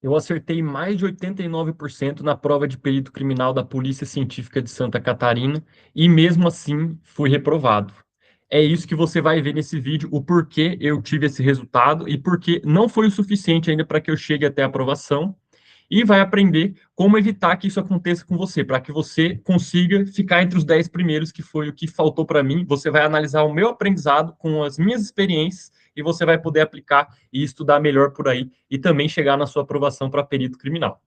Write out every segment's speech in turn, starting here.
Eu acertei mais de 89% na prova de perito criminal da Polícia Científica de Santa Catarina e mesmo assim fui reprovado. É isso que você vai ver nesse vídeo, o porquê eu tive esse resultado e porque não foi o suficiente ainda para que eu chegue até a aprovação, e vai aprender como evitar que isso aconteça com você, para que você consiga ficar entre os 10 primeiros, que foi o que faltou para mim. Você vai analisar o meu aprendizado com as minhas experiências e você vai poder aplicar e estudar melhor por aí e também chegar na sua aprovação para perito criminal.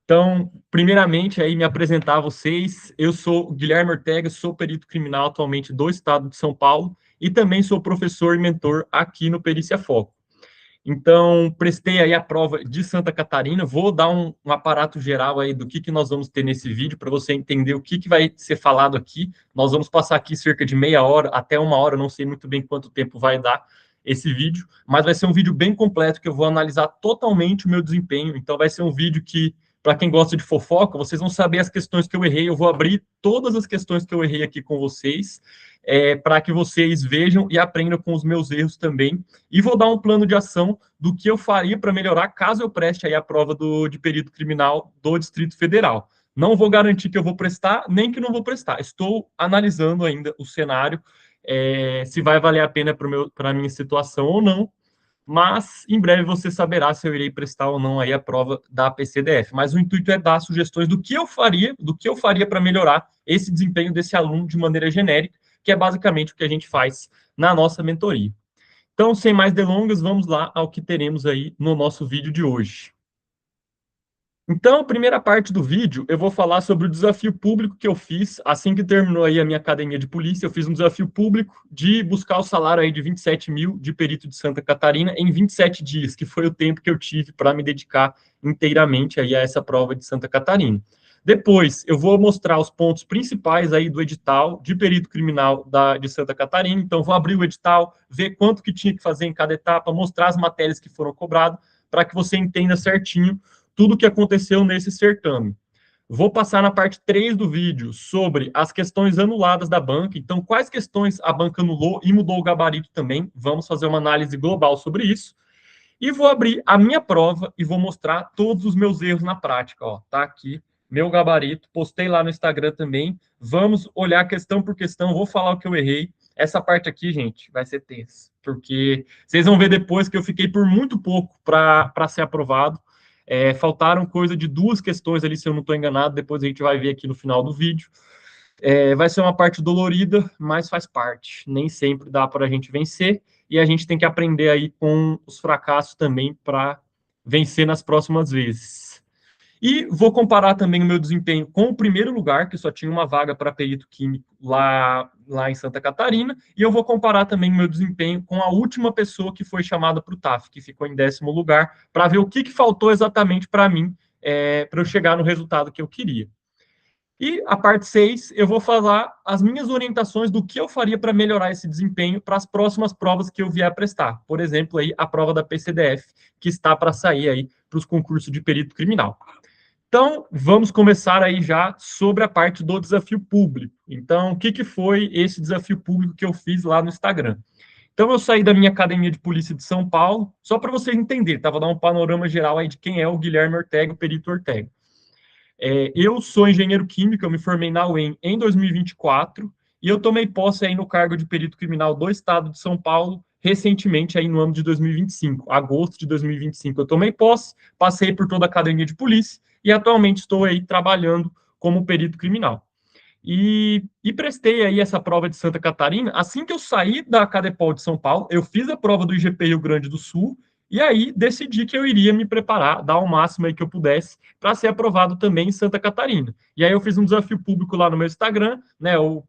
Então, primeiramente, aí me apresentar a vocês. Eu sou Guilherme Ortega, sou perito criminal atualmente do estado de São Paulo e também sou professor e mentor aqui no Perícia Foco. Então, prestei aí a prova de Santa Catarina. Vou dar um aparato geral aí do que nós vamos ter nesse vídeo para você entender o que vai ser falado aqui. Nós vamos passar aqui cerca de meia hora até uma hora, não sei muito bem quanto tempo vai dar esse vídeo, mas vai ser um vídeo bem completo que eu vou analisar totalmente o meu desempenho. Então, vai ser um vídeo que, para quem gosta de fofoca, vocês vão saber as questões que eu errei. Eu vou abrir todas as questões que eu errei aqui com vocês, para que vocês vejam e aprendam com os meus erros também. E vou dar um plano de ação do que eu faria para melhorar caso eu preste aí a prova de perito criminal do Distrito Federal. Não vou garantir que eu vou prestar, nem que não vou prestar. Estou analisando ainda o cenário, se vai valer a pena para a minha situação ou não, mas em breve você saberá se eu irei prestar ou não aí a prova da PCDF. Mas o intuito é dar sugestões do que eu faria para melhorar esse desempenho desse aluno de maneira genérica, que é basicamente o que a gente faz na nossa mentoria. Então, sem mais delongas, vamos lá ao que teremos aí no nosso vídeo de hoje. Então, a primeira parte do vídeo, eu vou falar sobre o desafio público que eu fiz assim que terminou aí a minha academia de polícia. Eu fiz um desafio público de buscar o salário aí de 27 mil de perito de Santa Catarina em 27 dias, que foi o tempo que eu tive para me dedicar inteiramente aí a essa prova de Santa Catarina. Depois, eu vou mostrar os pontos principais aí do edital de perito criminal de Santa Catarina. Então, vou abrir o edital, ver quanto que tinha que fazer em cada etapa, mostrar as matérias que foram cobradas, para que você entenda certinho tudo o que aconteceu nesse certame. Vou passar na parte 3 do vídeo sobre as questões anuladas da banca. Então, quais questões a banca anulou e mudou o gabarito também. Vamos fazer uma análise global sobre isso. E vou abrir a minha prova e vou mostrar todos os meus erros na prática. Ó, tá aqui meu gabarito, postei lá no Instagram também. Vamos olhar questão por questão, vou falar o que eu errei. Essa parte aqui, gente, vai ser tensa, porque vocês vão ver depois que eu fiquei por muito pouco para ser aprovado. Faltaram coisa de 2 questões ali, se eu não estou enganado. Depois a gente vai ver aqui no final do vídeo. Vai ser uma parte dolorida, mas faz parte. Nem sempre dá para a gente vencer e a gente tem que aprender aí com os fracassos também para vencer nas próximas vezes. E vou comparar também o meu desempenho com o primeiro lugar, que só tinha uma vaga para perito químico lá em Santa Catarina, e eu vou comparar também o meu desempenho com a última pessoa que foi chamada para o TAF, que ficou em 10º lugar, para ver o que faltou exatamente para mim, para eu chegar no resultado que eu queria. E a parte 6, eu vou falar as minhas orientações do que eu faria para melhorar esse desempenho para as próximas provas que eu vier a prestar. Por exemplo, aí, a prova da PCDF, que está para sair aí para os concursos de perito criminal. Então, vamos começar aí já sobre a parte do desafio público. Então, o que foi esse desafio público que eu fiz lá no Instagram? Então, eu saí da minha academia de polícia de São Paulo, só para vocês entenderem, tá? Vou dar um panorama geral aí de quem é o Guilherme Ortega, o perito Ortega. Eu sou engenheiro químico, eu me formei na UEM em 2024 e eu tomei posse aí no cargo de perito criminal do estado de São Paulo recentemente aí no ano de 2025, agosto de 2025 eu tomei posse, passei por toda a academia de polícia e atualmente estou aí trabalhando como perito criminal. E prestei aí essa prova de Santa Catarina. Assim que eu saí da Cadepol de São Paulo, eu fiz a prova do IGP Rio Grande do Sul e aí decidi que eu iria me preparar, dar o máximo aí que eu pudesse para ser aprovado também em Santa Catarina. E aí eu fiz um desafio público lá no meu Instagram, né? O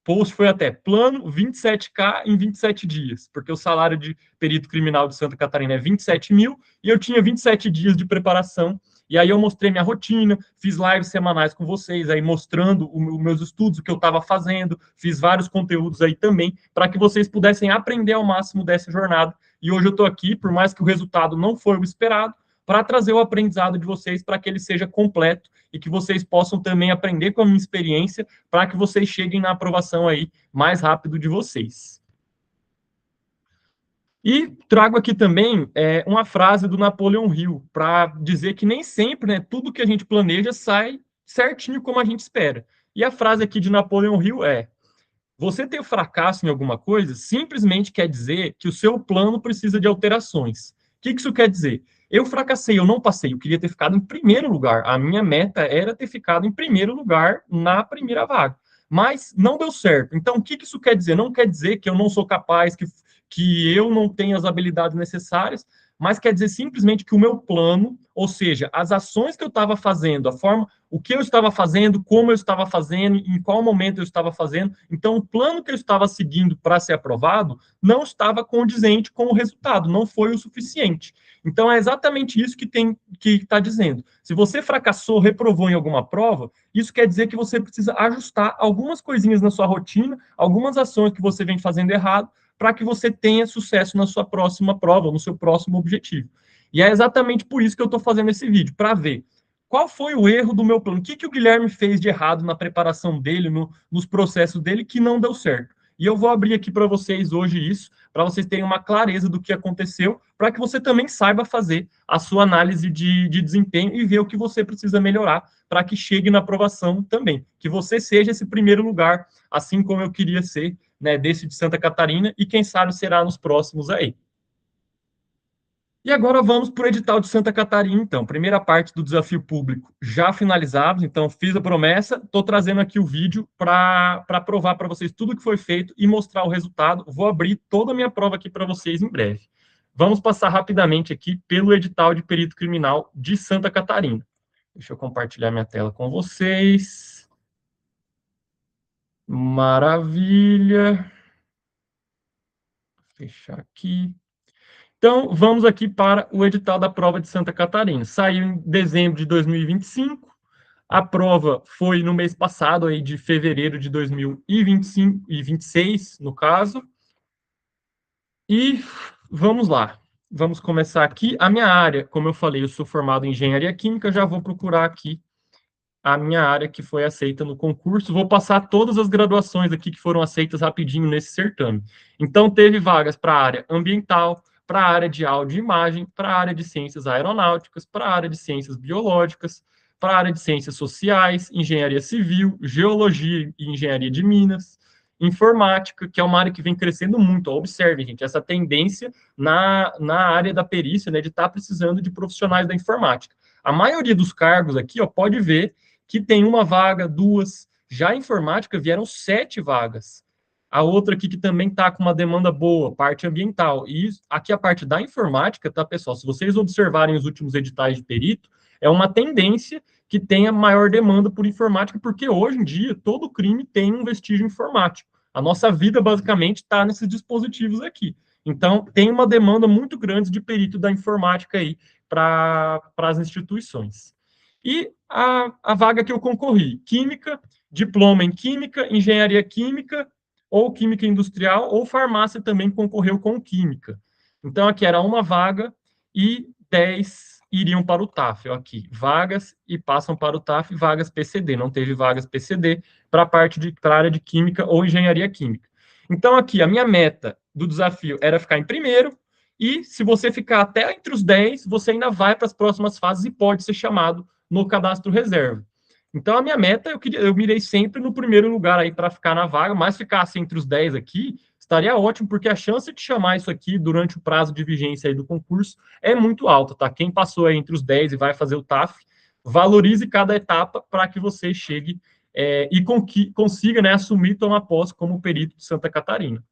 post foi até plano 27K em 27 dias, porque o salário de perito criminal de Santa Catarina é 27 mil e eu tinha 27 dias de preparação. E aí eu mostrei minha rotina, fiz lives semanais com vocês, aí mostrando os meus estudos, o que eu estava fazendo, fiz vários conteúdos aí também, para que vocês pudessem aprender ao máximo dessa jornada. E hoje eu estou aqui, por mais que o resultado não foi o esperado, para trazer o aprendizado de vocês para que ele seja completo e que vocês possam também aprender com a minha experiência para que vocês cheguem na aprovação aí mais rápido de vocês. E trago aqui também uma frase do Napoleão Hill para dizer que nem sempre, né, tudo que a gente planeja sai certinho como a gente espera. E a frase aqui de Napoleão Hill é: você ter fracasso em alguma coisa simplesmente quer dizer que o seu plano precisa de alterações. O que isso quer dizer? Eu fracassei, eu não passei, eu queria ter ficado em primeiro lugar. A minha meta era ter ficado em primeiro lugar na primeira vaga. Mas não deu certo. Então, o que isso quer dizer? Não quer dizer que eu não sou capaz, que eu não tenho as habilidades necessárias, mas quer dizer simplesmente que o meu plano, ou seja, as ações que eu estava fazendo, a forma, o que eu estava fazendo, como eu estava fazendo, em qual momento eu estava fazendo. Então, o plano que eu estava seguindo para ser aprovado não estava condizente com o resultado, não foi o suficiente. Então, é exatamente isso que está dizendo. Se você fracassou, reprovou em alguma prova, isso quer dizer que você precisa ajustar algumas coisinhas na sua rotina, algumas ações que você vem fazendo errado, para que você tenha sucesso na sua próxima prova, no seu próximo objetivo. E é exatamente por isso que eu estou fazendo esse vídeo, para ver qual foi o erro do meu plano, o que o Guilherme fez de errado na preparação dele, nos processos dele, que não deu certo. E eu vou abrir aqui para vocês hoje isso, para vocês terem uma clareza do que aconteceu, para que você também saiba fazer a sua análise de desempenho e ver o que você precisa melhorar para que chegue na aprovação também. Que você seja esse primeiro lugar, assim como eu queria ser, né, desse de Santa Catarina, e quem sabe será nos próximos aí. E agora vamos para o edital de Santa Catarina, então. Primeira parte do desafio público já finalizado, então fiz a promessa, estou trazendo aqui o vídeo para provar para vocês tudo que foi feito e mostrar o resultado. Vou abrir toda a minha prova aqui para vocês em breve. Vamos passar rapidamente aqui pelo edital de perito criminal de Santa Catarina. Deixa eu compartilhar minha tela com vocês. Maravilha. Fechar aqui. Então, vamos aqui para o edital da prova de Santa Catarina. Saiu em dezembro de 2025. A prova foi no mês passado, aí de fevereiro de 2025 e 26, no caso. E vamos lá. Vamos começar aqui. A minha área, como eu falei, eu sou formado em engenharia química, já vou procurar aqui a minha área que foi aceita no concurso. Vou passar todas as graduações aqui que foram aceitas rapidinho nesse certame. Então, teve vagas para a área ambiental, para a área de áudio e imagem, para a área de ciências aeronáuticas, para a área de ciências biológicas, para a área de ciências sociais, engenharia civil, geologia e engenharia de minas, informática, que é uma área que vem crescendo muito. Observe, gente, essa tendência na área da perícia, né, de estar precisando de profissionais da informática. A maioria dos cargos aqui, ó, pode ver que tem uma vaga, duas. Já a informática vieram 7 vagas. A outra aqui que também está com uma demanda boa, parte ambiental. E aqui a parte da informática, tá, pessoal? Se vocês observarem os últimos editais de perito, é uma tendência que tenha maior demanda por informática, porque hoje em dia todo crime tem um vestígio informático. A nossa vida basicamente está nesses dispositivos aqui. Então, tem uma demanda muito grande de perito da informática aí para as instituições. E a vaga que eu concorri, química, diploma em química, engenharia química, ou química industrial, ou farmácia também concorreu com química. Então, aqui era uma vaga e 10 iriam para o TAF. Aqui, vagas e passam para o TAF, vagas PCD. Não teve vagas PCD para a parte para a área de química ou engenharia química. Então, aqui, a minha meta do desafio era ficar em primeiro, e se você ficar até entre os 10, você ainda vai para as próximas fases e pode ser chamado no cadastro reserva. Então, a minha meta, eu mirei sempre no primeiro lugar aí para ficar na vaga, mas ficasse entre os 10 aqui, estaria ótimo, porque a chance de chamar isso aqui durante o prazo de vigência aí do concurso é muito alta, tá? Quem passou aí entre os 10 e vai fazer o TAF, valorize cada etapa para que você chegue e consiga, né, assumir e tomar posse como perito de Santa Catarina.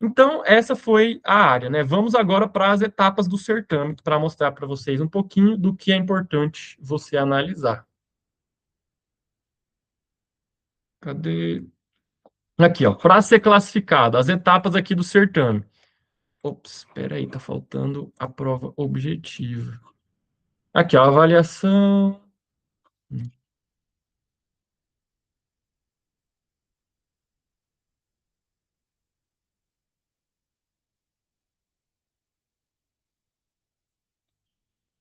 Então, essa foi a área, né? Vamos agora para as etapas do certame, para mostrar para vocês um pouquinho do que é importante você analisar. Cadê? Aqui, ó, para ser classificado, as etapas aqui do certame. Ops, espera aí, tá faltando a prova objetiva. Aqui, ó, avaliação.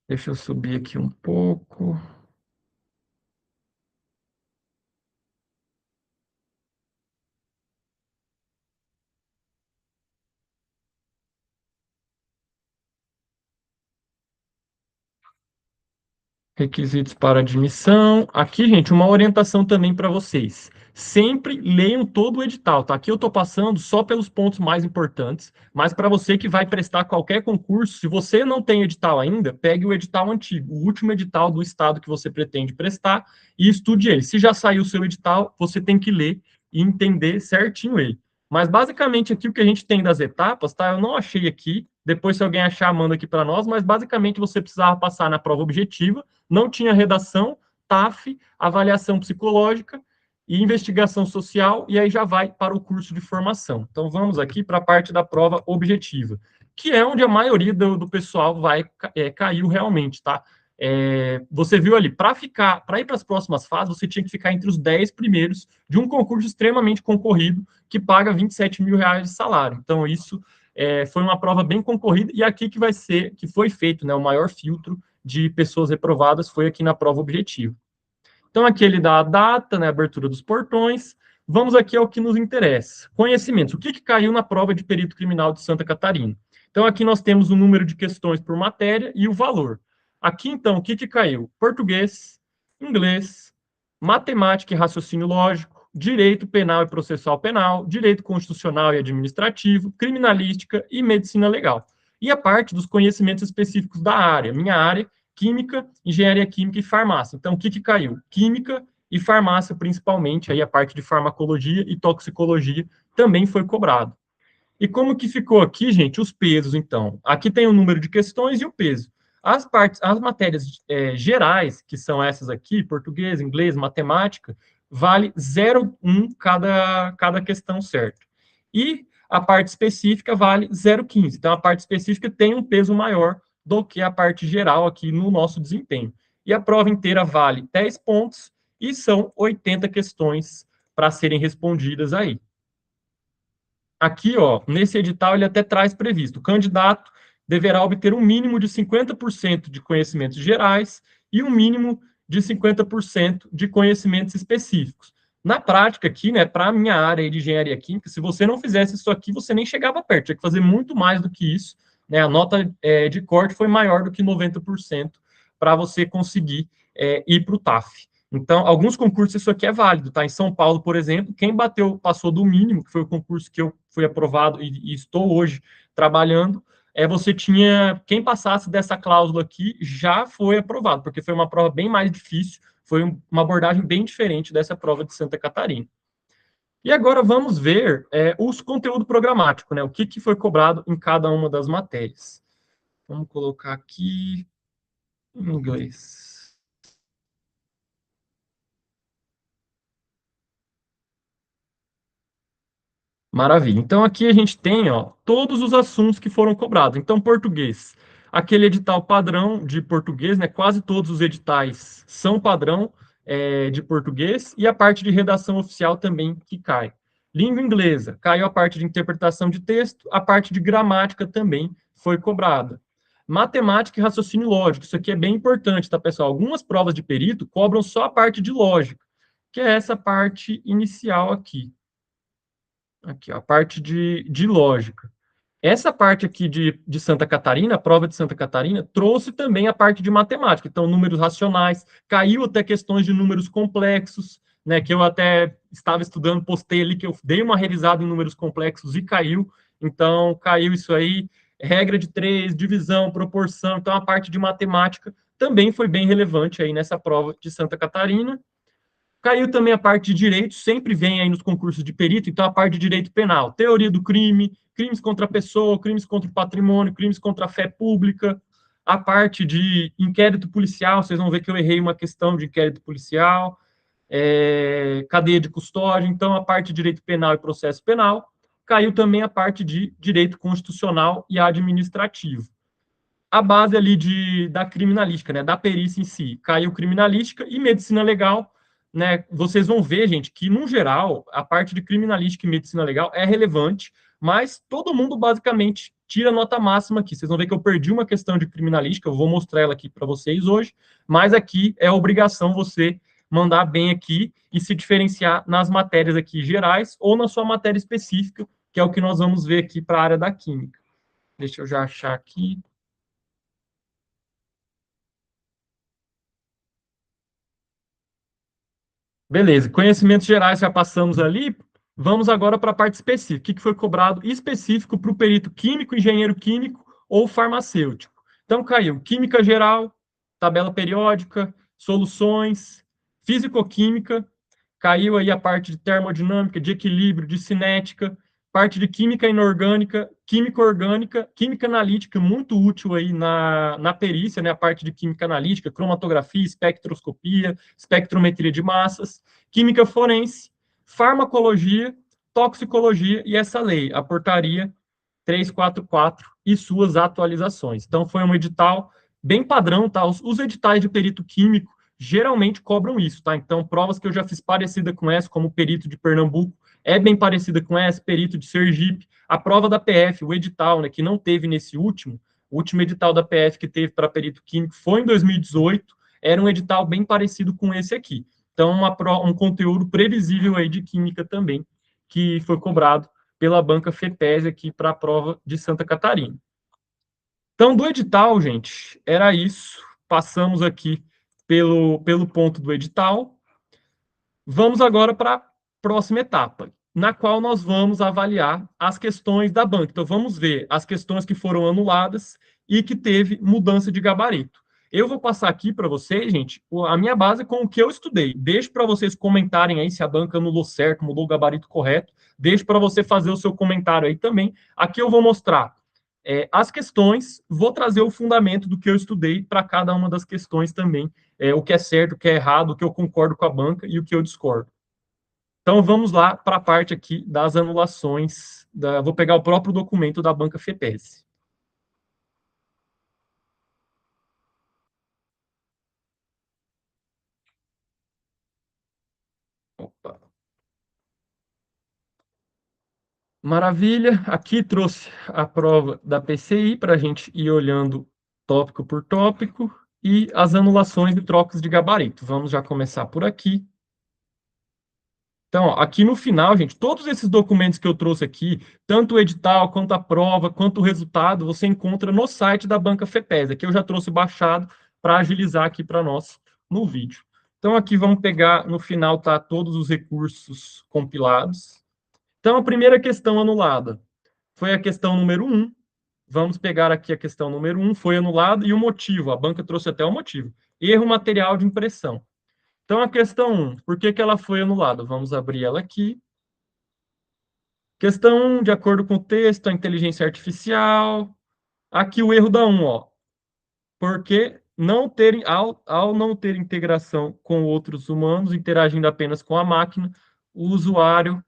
Deixa eu subir aqui um pouco. Requisitos para admissão. Aqui, gente, uma orientação também para vocês. Sempre leiam todo o edital, tá? Aqui eu estou passando só pelos pontos mais importantes, mas para você que vai prestar qualquer concurso, se você não tem edital ainda, pegue o edital antigo, o último edital do estado que você pretende prestar e estude ele. Se já saiu o seu edital, você tem que ler e entender certinho ele. Mas basicamente aqui o que a gente tem das etapas, tá? Eu não achei aqui, depois se alguém achar, manda aqui para nós, mas basicamente você precisava passar na prova objetiva, não tinha redação, TAF, avaliação psicológica e investigação social, e aí já vai para o curso de formação. Então, vamos aqui para a parte da prova objetiva, que é onde a maioria do pessoal vai caiu realmente, tá? Você viu ali, para ir para as próximas fases, você tinha que ficar entre os 10 primeiros de um concurso extremamente concorrido, que paga 27 mil reais de salário. Então, isso foi uma prova bem concorrida, e aqui que foi feito, né, o maior filtro de pessoas reprovadas foi aqui na prova objetiva. Então, aqui ele dá a data, né, a abertura dos portões. Vamos aqui ao que nos interessa. Conhecimentos. O que caiu na prova de perito criminal de Santa Catarina? Então, aqui nós temos o número de questões por matéria e o valor. Aqui, então, o que caiu? Português, inglês, matemática e raciocínio lógico, direito penal e processual penal, direito constitucional e administrativo, criminalística e medicina legal. E a parte dos conhecimentos específicos da área. Minha área, química, engenharia química e farmácia. Então, o que caiu? Química e farmácia, principalmente, aí a parte de farmacologia e toxicologia também foi cobrado. E como que ficou aqui, gente, os pesos, então? Aqui tem o número de questões e o peso. As matérias gerais, que são essas aqui, português, inglês, matemática, vale 0,1 cada questão, certo? E a parte específica vale 0,15. Então, a parte específica tem um peso maior do que a parte geral aqui no nosso desempenho. E a prova inteira vale 10 pontos e são 80 questões para serem respondidas aí. Aqui, ó, nesse edital, ele até traz previsto: o candidato deverá obter um mínimo de 50% de conhecimentos gerais e um mínimo de 50% de conhecimentos específicos. Na prática, aqui, né, para a minha área de engenharia química, se você não fizesse isso aqui, você nem chegava perto, tinha que fazer muito mais do que isso. Né? A nota de corte foi maior do que 90% para você conseguir ir para o TAF. Então, alguns concursos isso aqui é válido, tá? Em São Paulo, por exemplo, quem passou do mínimo, que foi o concurso que eu fui aprovado e estou hoje trabalhando, você tinha, quem passasse dessa cláusula aqui já foi aprovado, porque foi uma prova bem mais difícil, foi uma abordagem bem diferente dessa prova de Santa Catarina. E agora vamos ver os conteúdo programático, né? O que foi cobrado em cada uma das matérias. Vamos colocar aqui em inglês. Maravilha. Então, aqui a gente tem, ó, todos os assuntos que foram cobrados. Então, português. Aquele edital padrão de português, né? Quase todos os editais são padrão de português. E a parte de redação oficial também que cai. Língua inglesa. Caiu a parte de interpretação de texto. A parte de gramática também foi cobrada. Matemática e raciocínio lógico. Isso aqui é bem importante, tá, pessoal? Algumas provas de perito cobram só a parte de lógica, que é essa parte inicial aqui. Aqui, ó, a parte de lógica. Essa parte aqui de Santa Catarina, a prova de Santa Catarina, trouxe também a parte de matemática. Então, números racionais, caiu até questões de números complexos, né, que eu até estava estudando, postei ali que eu dei uma revisada em números complexos e caiu. Então, caiu isso aí, regra de três, divisão, proporção. Então, a parte de matemática também foi bem relevante aí nessa prova de Santa Catarina. Caiu também a parte de direito, sempre vem aí nos concursos de perito, então a parte de direito penal, teoria do crime, crimes contra a pessoa, crimes contra o patrimônio, crimes contra a fé pública, a parte de inquérito policial, vocês vão ver que eu errei uma questão de inquérito policial, cadeia de custódia, então a parte de direito penal e processo penal, caiu também a parte de direito constitucional e administrativo. A base ali da criminalística, né, da perícia em si, caiu criminalística e medicina legal, né, vocês vão ver, gente, que, no geral, a parte de criminalística e medicina legal é relevante, mas todo mundo, basicamente, tira nota máxima aqui. Vocês vão ver que eu perdi uma questão de criminalística, eu vou mostrar ela aqui para vocês hoje, mas aqui é obrigação você mandar bem aqui e se diferenciar nas matérias aqui gerais ou na sua matéria específica, que é o que nós vamos ver aqui para a área da química. Deixa eu já achar aqui. Beleza, conhecimentos gerais já passamos ali. Vamos agora para a parte específica. O que foi cobrado específico para o perito químico, engenheiro químico ou farmacêutico? Então, caiu química geral, tabela periódica, soluções, físico-química, caiu aí a parte de termodinâmica, de equilíbrio, de cinética, parte de química inorgânica, química orgânica, química analítica, muito útil aí na perícia, né? A parte de química analítica, cromatografia, espectroscopia, espectrometria de massas, química forense, farmacologia, toxicologia e essa lei, a portaria 344 e suas atualizações. Então, foi um edital bem padrão, tá? Os editais de perito químico geralmente cobram isso, tá? Então, provas que eu já fiz parecida com essa, como perito de Pernambuco, é bem parecida com essa, perito de Sergipe. A prova da PF, o edital, né, que não teve nesse último, o último edital da PF que teve para perito químico foi em 2018, era um edital bem parecido com esse aqui. Então, um conteúdo previsível aí de química também, que foi cobrado pela banca FEPES aqui para a prova de Santa Catarina. Então, do edital, gente, era isso. Passamos aqui pelo ponto do edital. Vamos agora para a próxima etapa, na qual nós vamos avaliar as questões da banca. Então, vamos ver as questões que foram anuladas e que teve mudança de gabarito. Eu vou passar aqui para vocês, gente, a minha base com o que eu estudei. Deixo para vocês comentarem aí se a banca anulou certo, mudou o gabarito correto. Deixo para você fazer o seu comentário aí também. Aqui eu vou mostrar as questões, vou trazer o fundamento do que eu estudei para cada uma das questões também, o que é certo, o que é errado, o que eu concordo com a banca e o que eu discordo. Então, vamos lá para a parte aqui das anulações. Vou pegar o próprio documento da banca FEPES. Opa. Maravilha. Aqui trouxe a prova da PCI para a gente ir olhando tópico por tópico e as anulações de trocas de gabarito. Vamos já começar por aqui. Então, ó, aqui no final, gente, todos esses documentos que eu trouxe aqui, tanto o edital, quanto a prova, quanto o resultado, você encontra no site da Banca FEPES. Aqui eu já trouxe baixado para agilizar aqui para nós no vídeo. Então, aqui vamos pegar, no final, tá todos os recursos compilados. Então, a primeira questão anulada foi a questão número 1. Vamos pegar aqui a questão número 1, foi anulada, e o motivo, a banca trouxe até o motivo. Erro material de impressão. Então, a questão 1, por que ela foi anulada? Vamos abrir ela aqui. Questão 1, de acordo com o texto, a inteligência artificial. Aqui o erro da 1, ó. Porque ao não ter integração com outros humanos, interagindo apenas com a máquina, o usuário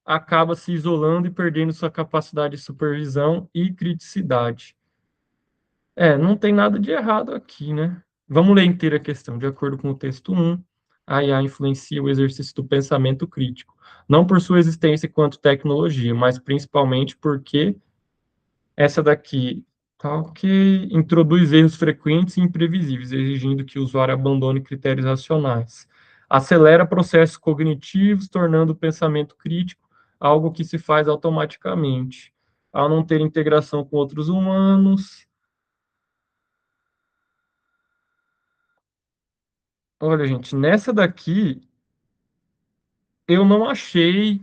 acaba se isolando e perdendo sua capacidade de supervisão e criticidade. Não tem nada de errado aqui, né? Vamos ler inteira a questão. De acordo com o texto 1, a IA influencia o exercício do pensamento crítico, não por sua existência quanto tecnologia, mas principalmente porque essa daqui, tá ok, introduz erros frequentes e imprevisíveis, exigindo que o usuário abandone critérios racionais. Acelera processos cognitivos, tornando o pensamento crítico algo que se faz automaticamente. Ao não ter integração com outros humanos. Olha, gente, nessa daqui eu não achei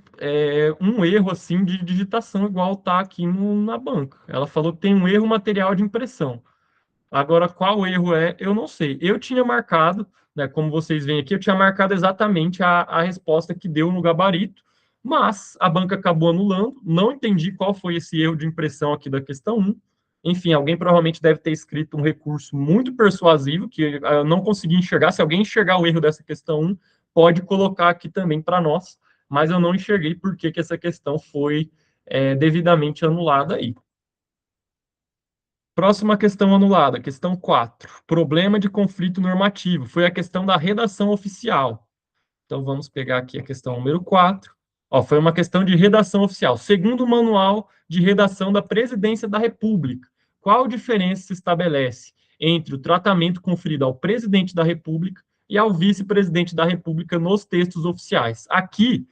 um erro assim de digitação igual tá aqui na banca. Ela falou que tem um erro material de impressão. Agora, qual erro é, eu não sei. Eu tinha marcado, né, como vocês veem aqui, eu tinha marcado exatamente a resposta que deu no gabarito, mas a banca acabou anulando. Não entendi qual foi esse erro de impressão aqui da questão 1. Enfim, alguém provavelmente deve ter escrito um recurso muito persuasivo, que eu não consegui enxergar. Se alguém enxergar o erro dessa questão 1, pode colocar aqui também para nós, mas eu não enxerguei por que essa questão foi devidamente anulada aí. Próxima questão anulada, questão 4. Problema de conflito normativo. Foi a questão da redação oficial. Então, vamos pegar aqui a questão número 4. Ó, foi uma questão de redação oficial. Segundo o Manual de Redação da Presidência da República, qual diferença se estabelece entre o tratamento conferido ao presidente da República e ao vice-presidente da República nos textos oficiais? Aqui,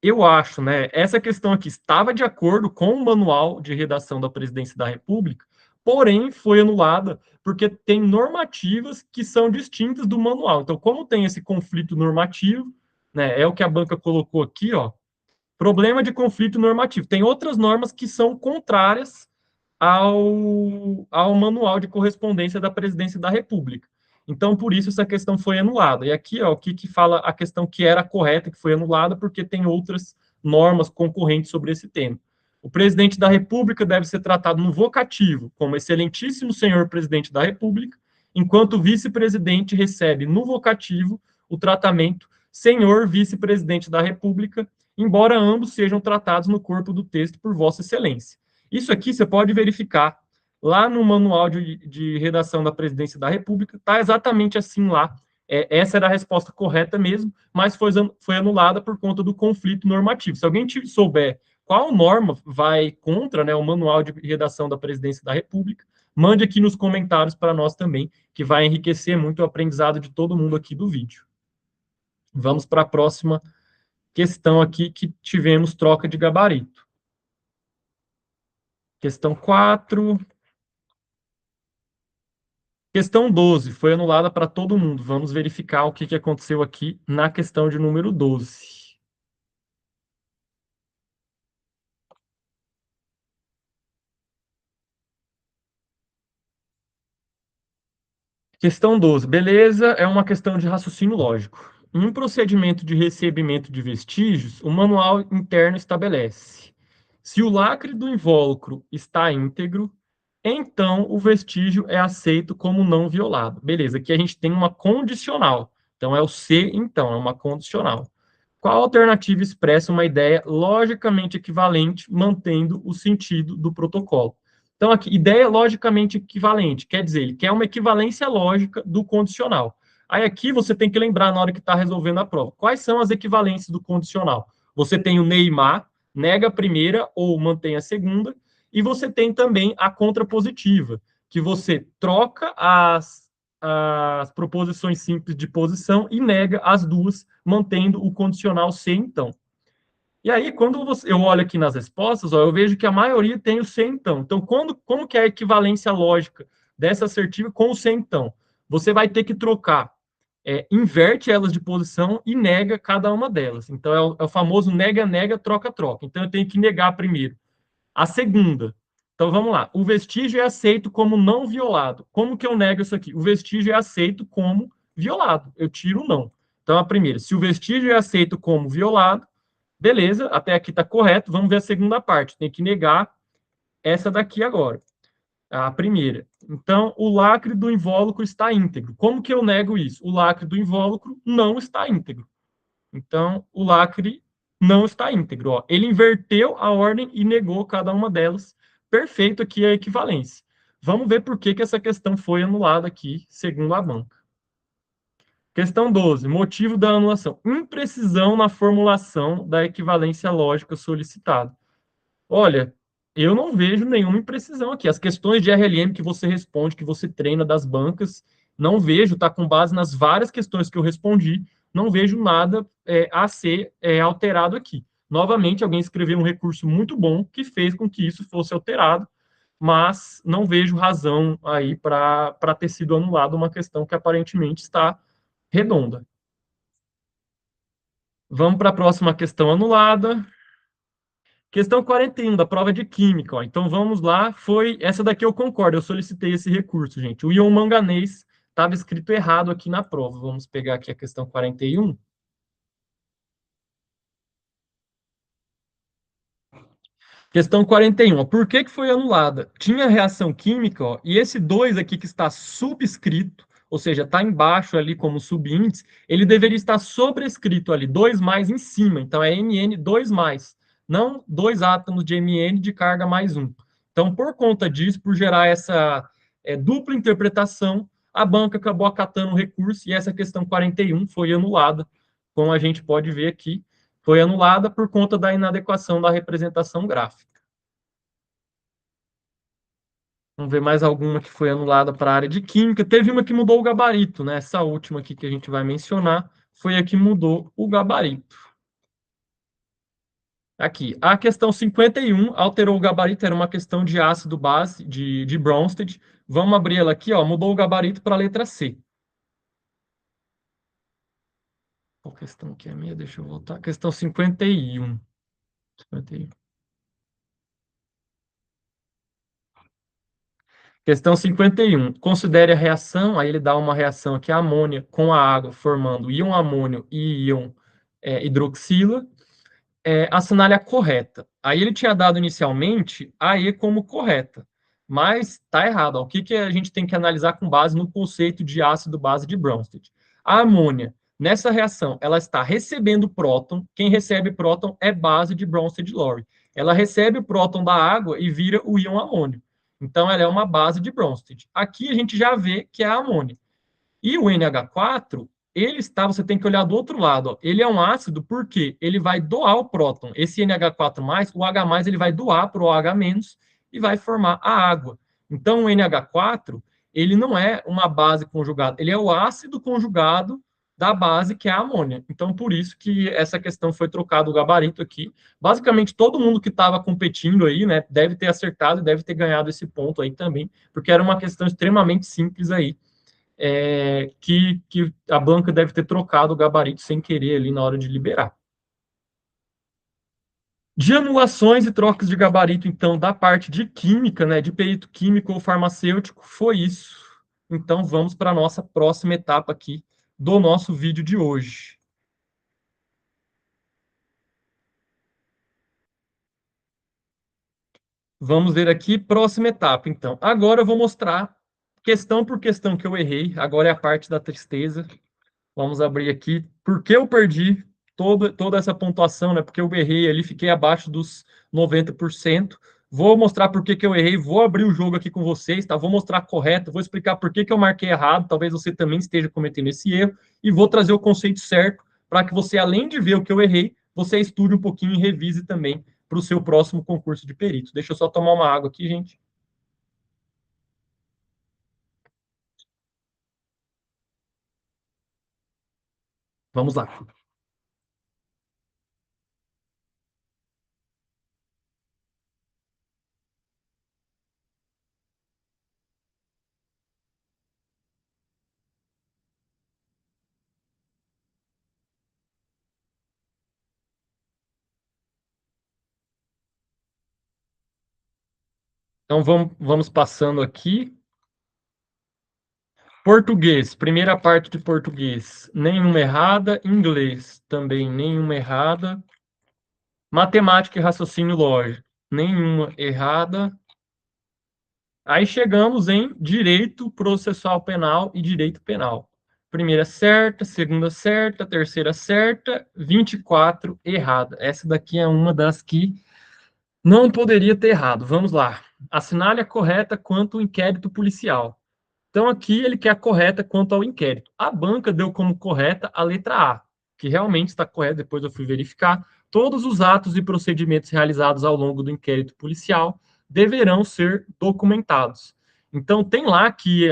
eu acho, né, essa questão aqui estava de acordo com o manual de redação da Presidência da República, porém foi anulada porque tem normativas que são distintas do manual. Então, como tem esse conflito normativo, né, é o que a banca colocou aqui, ó, problema de conflito normativo. Tem outras normas que são contrárias ao manual de correspondência da Presidência da República. Então, por isso, essa questão foi anulada. E aqui, ó, o que fala a questão que era correta, que foi anulada, porque tem outras normas concorrentes sobre esse tema. O presidente da República deve ser tratado no vocativo, como excelentíssimo senhor presidente da República, enquanto o vice-presidente recebe no vocativo o tratamento senhor vice-presidente da República, embora ambos sejam tratados no corpo do texto por Vossa Excelência. Isso aqui você pode verificar lá no manual de redação da Presidência da República, está exatamente assim lá. Essa era a resposta correta mesmo, mas foi anulada por conta do conflito normativo. Se alguém souber qual norma vai contra, né, o manual de redação da Presidência da República, mande aqui nos comentários para nós também, que vai enriquecer muito o aprendizado de todo mundo aqui do vídeo. Vamos para a próxima questão aqui, que tivemos troca de gabarito. Questão 4. Questão 12 foi anulada para todo mundo. Vamos verificar o que aconteceu aqui na questão de número 12. Questão 12. Beleza, é uma questão de raciocínio lógico. Em um procedimento de recebimento de vestígios, o manual interno estabelece: se o lacre do invólucro está íntegro, então o vestígio é aceito como não violado. Beleza, aqui a gente tem uma condicional. Então é o se, então, é uma condicional. Qual alternativa expressa uma ideia logicamente equivalente, mantendo o sentido do protocolo? Então, aqui, ideia logicamente equivalente, quer dizer, ele quer uma equivalência lógica do condicional. Aí aqui você tem que lembrar na hora que está resolvendo a prova. Quais são as equivalências do condicional? Você tem o Neymar, nega a primeira ou mantém a segunda, e você tem também a contrapositiva, que você troca as proposições simples de posição e nega as duas, mantendo o condicional se então. E aí, quando eu olho aqui nas respostas, ó, eu vejo que a maioria tem o se então. Então, como que é a equivalência lógica dessa assertiva com o se então? Você vai ter que trocar, inverte elas de posição e nega cada uma delas. Então, é o famoso nega-nega, troca-troca. Então, eu tenho que negar primeiro a segunda. Então, vamos lá. O vestígio é aceito como não violado. Como que eu nego isso aqui? O vestígio é aceito como violado. Eu tiro o não. Então, a primeira, se o vestígio é aceito como violado, beleza, até aqui está correto. Vamos ver a segunda parte. Tem que negar essa daqui agora. A primeira. Então, o lacre do invólucro está íntegro. Como que eu nego isso? O lacre do invólucro não está íntegro. Então, o lacre não está íntegro. Ó. Ele inverteu a ordem e negou cada uma delas. Perfeito aqui a equivalência. Vamos ver por que essa questão foi anulada aqui, segundo a banca. Questão 12. Motivo da anulação. Imprecisão na formulação da equivalência lógica solicitada. Olha, eu não vejo nenhuma imprecisão aqui. As questões de RLM que você responde, que você treina das bancas, não vejo, tá com base nas várias questões que eu respondi, não vejo nada a ser alterado aqui. Novamente, alguém escreveu um recurso muito bom que fez com que isso fosse alterado, mas não vejo razão aí para ter sido anulada uma questão que aparentemente está redonda. Vamos para a próxima questão anulada. Questão 41, da prova de química. Ó. Então vamos lá. Essa daqui eu concordo, eu solicitei esse recurso, gente. O íon manganês estava escrito errado aqui na prova. Vamos pegar aqui a questão 41. Questão 41. Ó. Por que foi anulada? Tinha reação química, ó, e esse 2 aqui que está subscrito, ou seja, está embaixo ali como subíndice, ele deveria estar sobrescrito ali, 2 mais em cima. Então é Mn 2 mais, não 2 átomos de Mn de carga mais 1. Então, por conta disso, por gerar essa dupla interpretação, a banca acabou acatando o recurso e essa questão 41 foi anulada, como a gente pode ver aqui. Foi anulada por conta da inadequação da representação gráfica. Vamos ver mais alguma que foi anulada para a área de química. Teve uma que mudou o gabarito, né? Essa última aqui que a gente vai mencionar foi a que mudou o gabarito. Aqui, a questão 51 alterou o gabarito, era uma questão de ácido base de Bronsted. Vamos abrir ela aqui, ó, mudou o gabarito para a letra C. Qual questão que é minha? Deixa eu voltar. Questão 51. 51. Questão 51. Considere a reação, aí ele dá uma reação aqui, a amônia com a água, formando íon amônio e íon hidroxila. Assinale a correta. Aí ele tinha dado inicialmente a E como correta, mas está errado. Ó. O que, que a gente tem que analisar com base no conceito de ácido base de Bronsted? A amônia, nessa reação, ela está recebendo próton. Quem recebe próton é base de Bronsted-Lowry. Ela recebe o próton da água e vira o íon amônio. Então, ela é uma base de Bronsted. Aqui a gente já vê que é a amônia. E o NH4, você tem que olhar do outro lado. Ó. Ele é um ácido porque ele vai doar o próton. Esse NH4+, o H+, ele vai doar para o OH- e vai formar a água. Então, o NH4, ele não é uma base conjugada, ele é o ácido conjugado da base, que é a amônia. Então, por isso que essa questão foi trocada o gabarito aqui. Basicamente, todo mundo que estava competindo aí, né, deve ter acertado e deve ter ganhado esse ponto aí também, porque era uma questão extremamente simples aí que a banca deve ter trocado o gabarito sem querer ali na hora de liberar. De anulações e trocas de gabarito, então, da parte de química, né, de perito químico ou farmacêutico, foi isso. Então, vamos para a nossa próxima etapa aqui do nosso vídeo de hoje. Vamos ver aqui, próxima etapa, então. Agora eu vou mostrar questão por questão que eu errei. Agora é a parte da tristeza. Vamos abrir aqui. Por que eu perdi toda essa pontuação, né? Porque eu errei ali, fiquei abaixo dos 90%. Vou mostrar por que eu errei, vou abrir o jogo aqui com vocês, tá? Vou mostrar correto, vou explicar por que eu marquei errado, talvez você também esteja cometendo esse erro, e vou trazer o conceito certo para que você, além de ver o que eu errei, você estude um pouquinho e revise também para o seu próximo concurso de perito. Deixa eu só tomar uma água aqui, gente. Vamos lá. Então vamos passando aqui. Português, primeira parte de português, nenhuma errada. Inglês, também nenhuma errada. Matemática e raciocínio lógico, nenhuma errada. Aí chegamos em direito processual penal e direito penal. Primeira certa, segunda certa, terceira certa, 24 errada. Essa daqui é uma das que não poderia ter errado. Vamos lá. Assinale a correta quanto ao inquérito policial. Então, aqui ele quer a correta quanto ao inquérito. A banca deu como correta a letra A, que realmente está correta, depois eu fui verificar. Todos os atos e procedimentos realizados ao longo do inquérito policial deverão ser documentados. Então, tem lá que,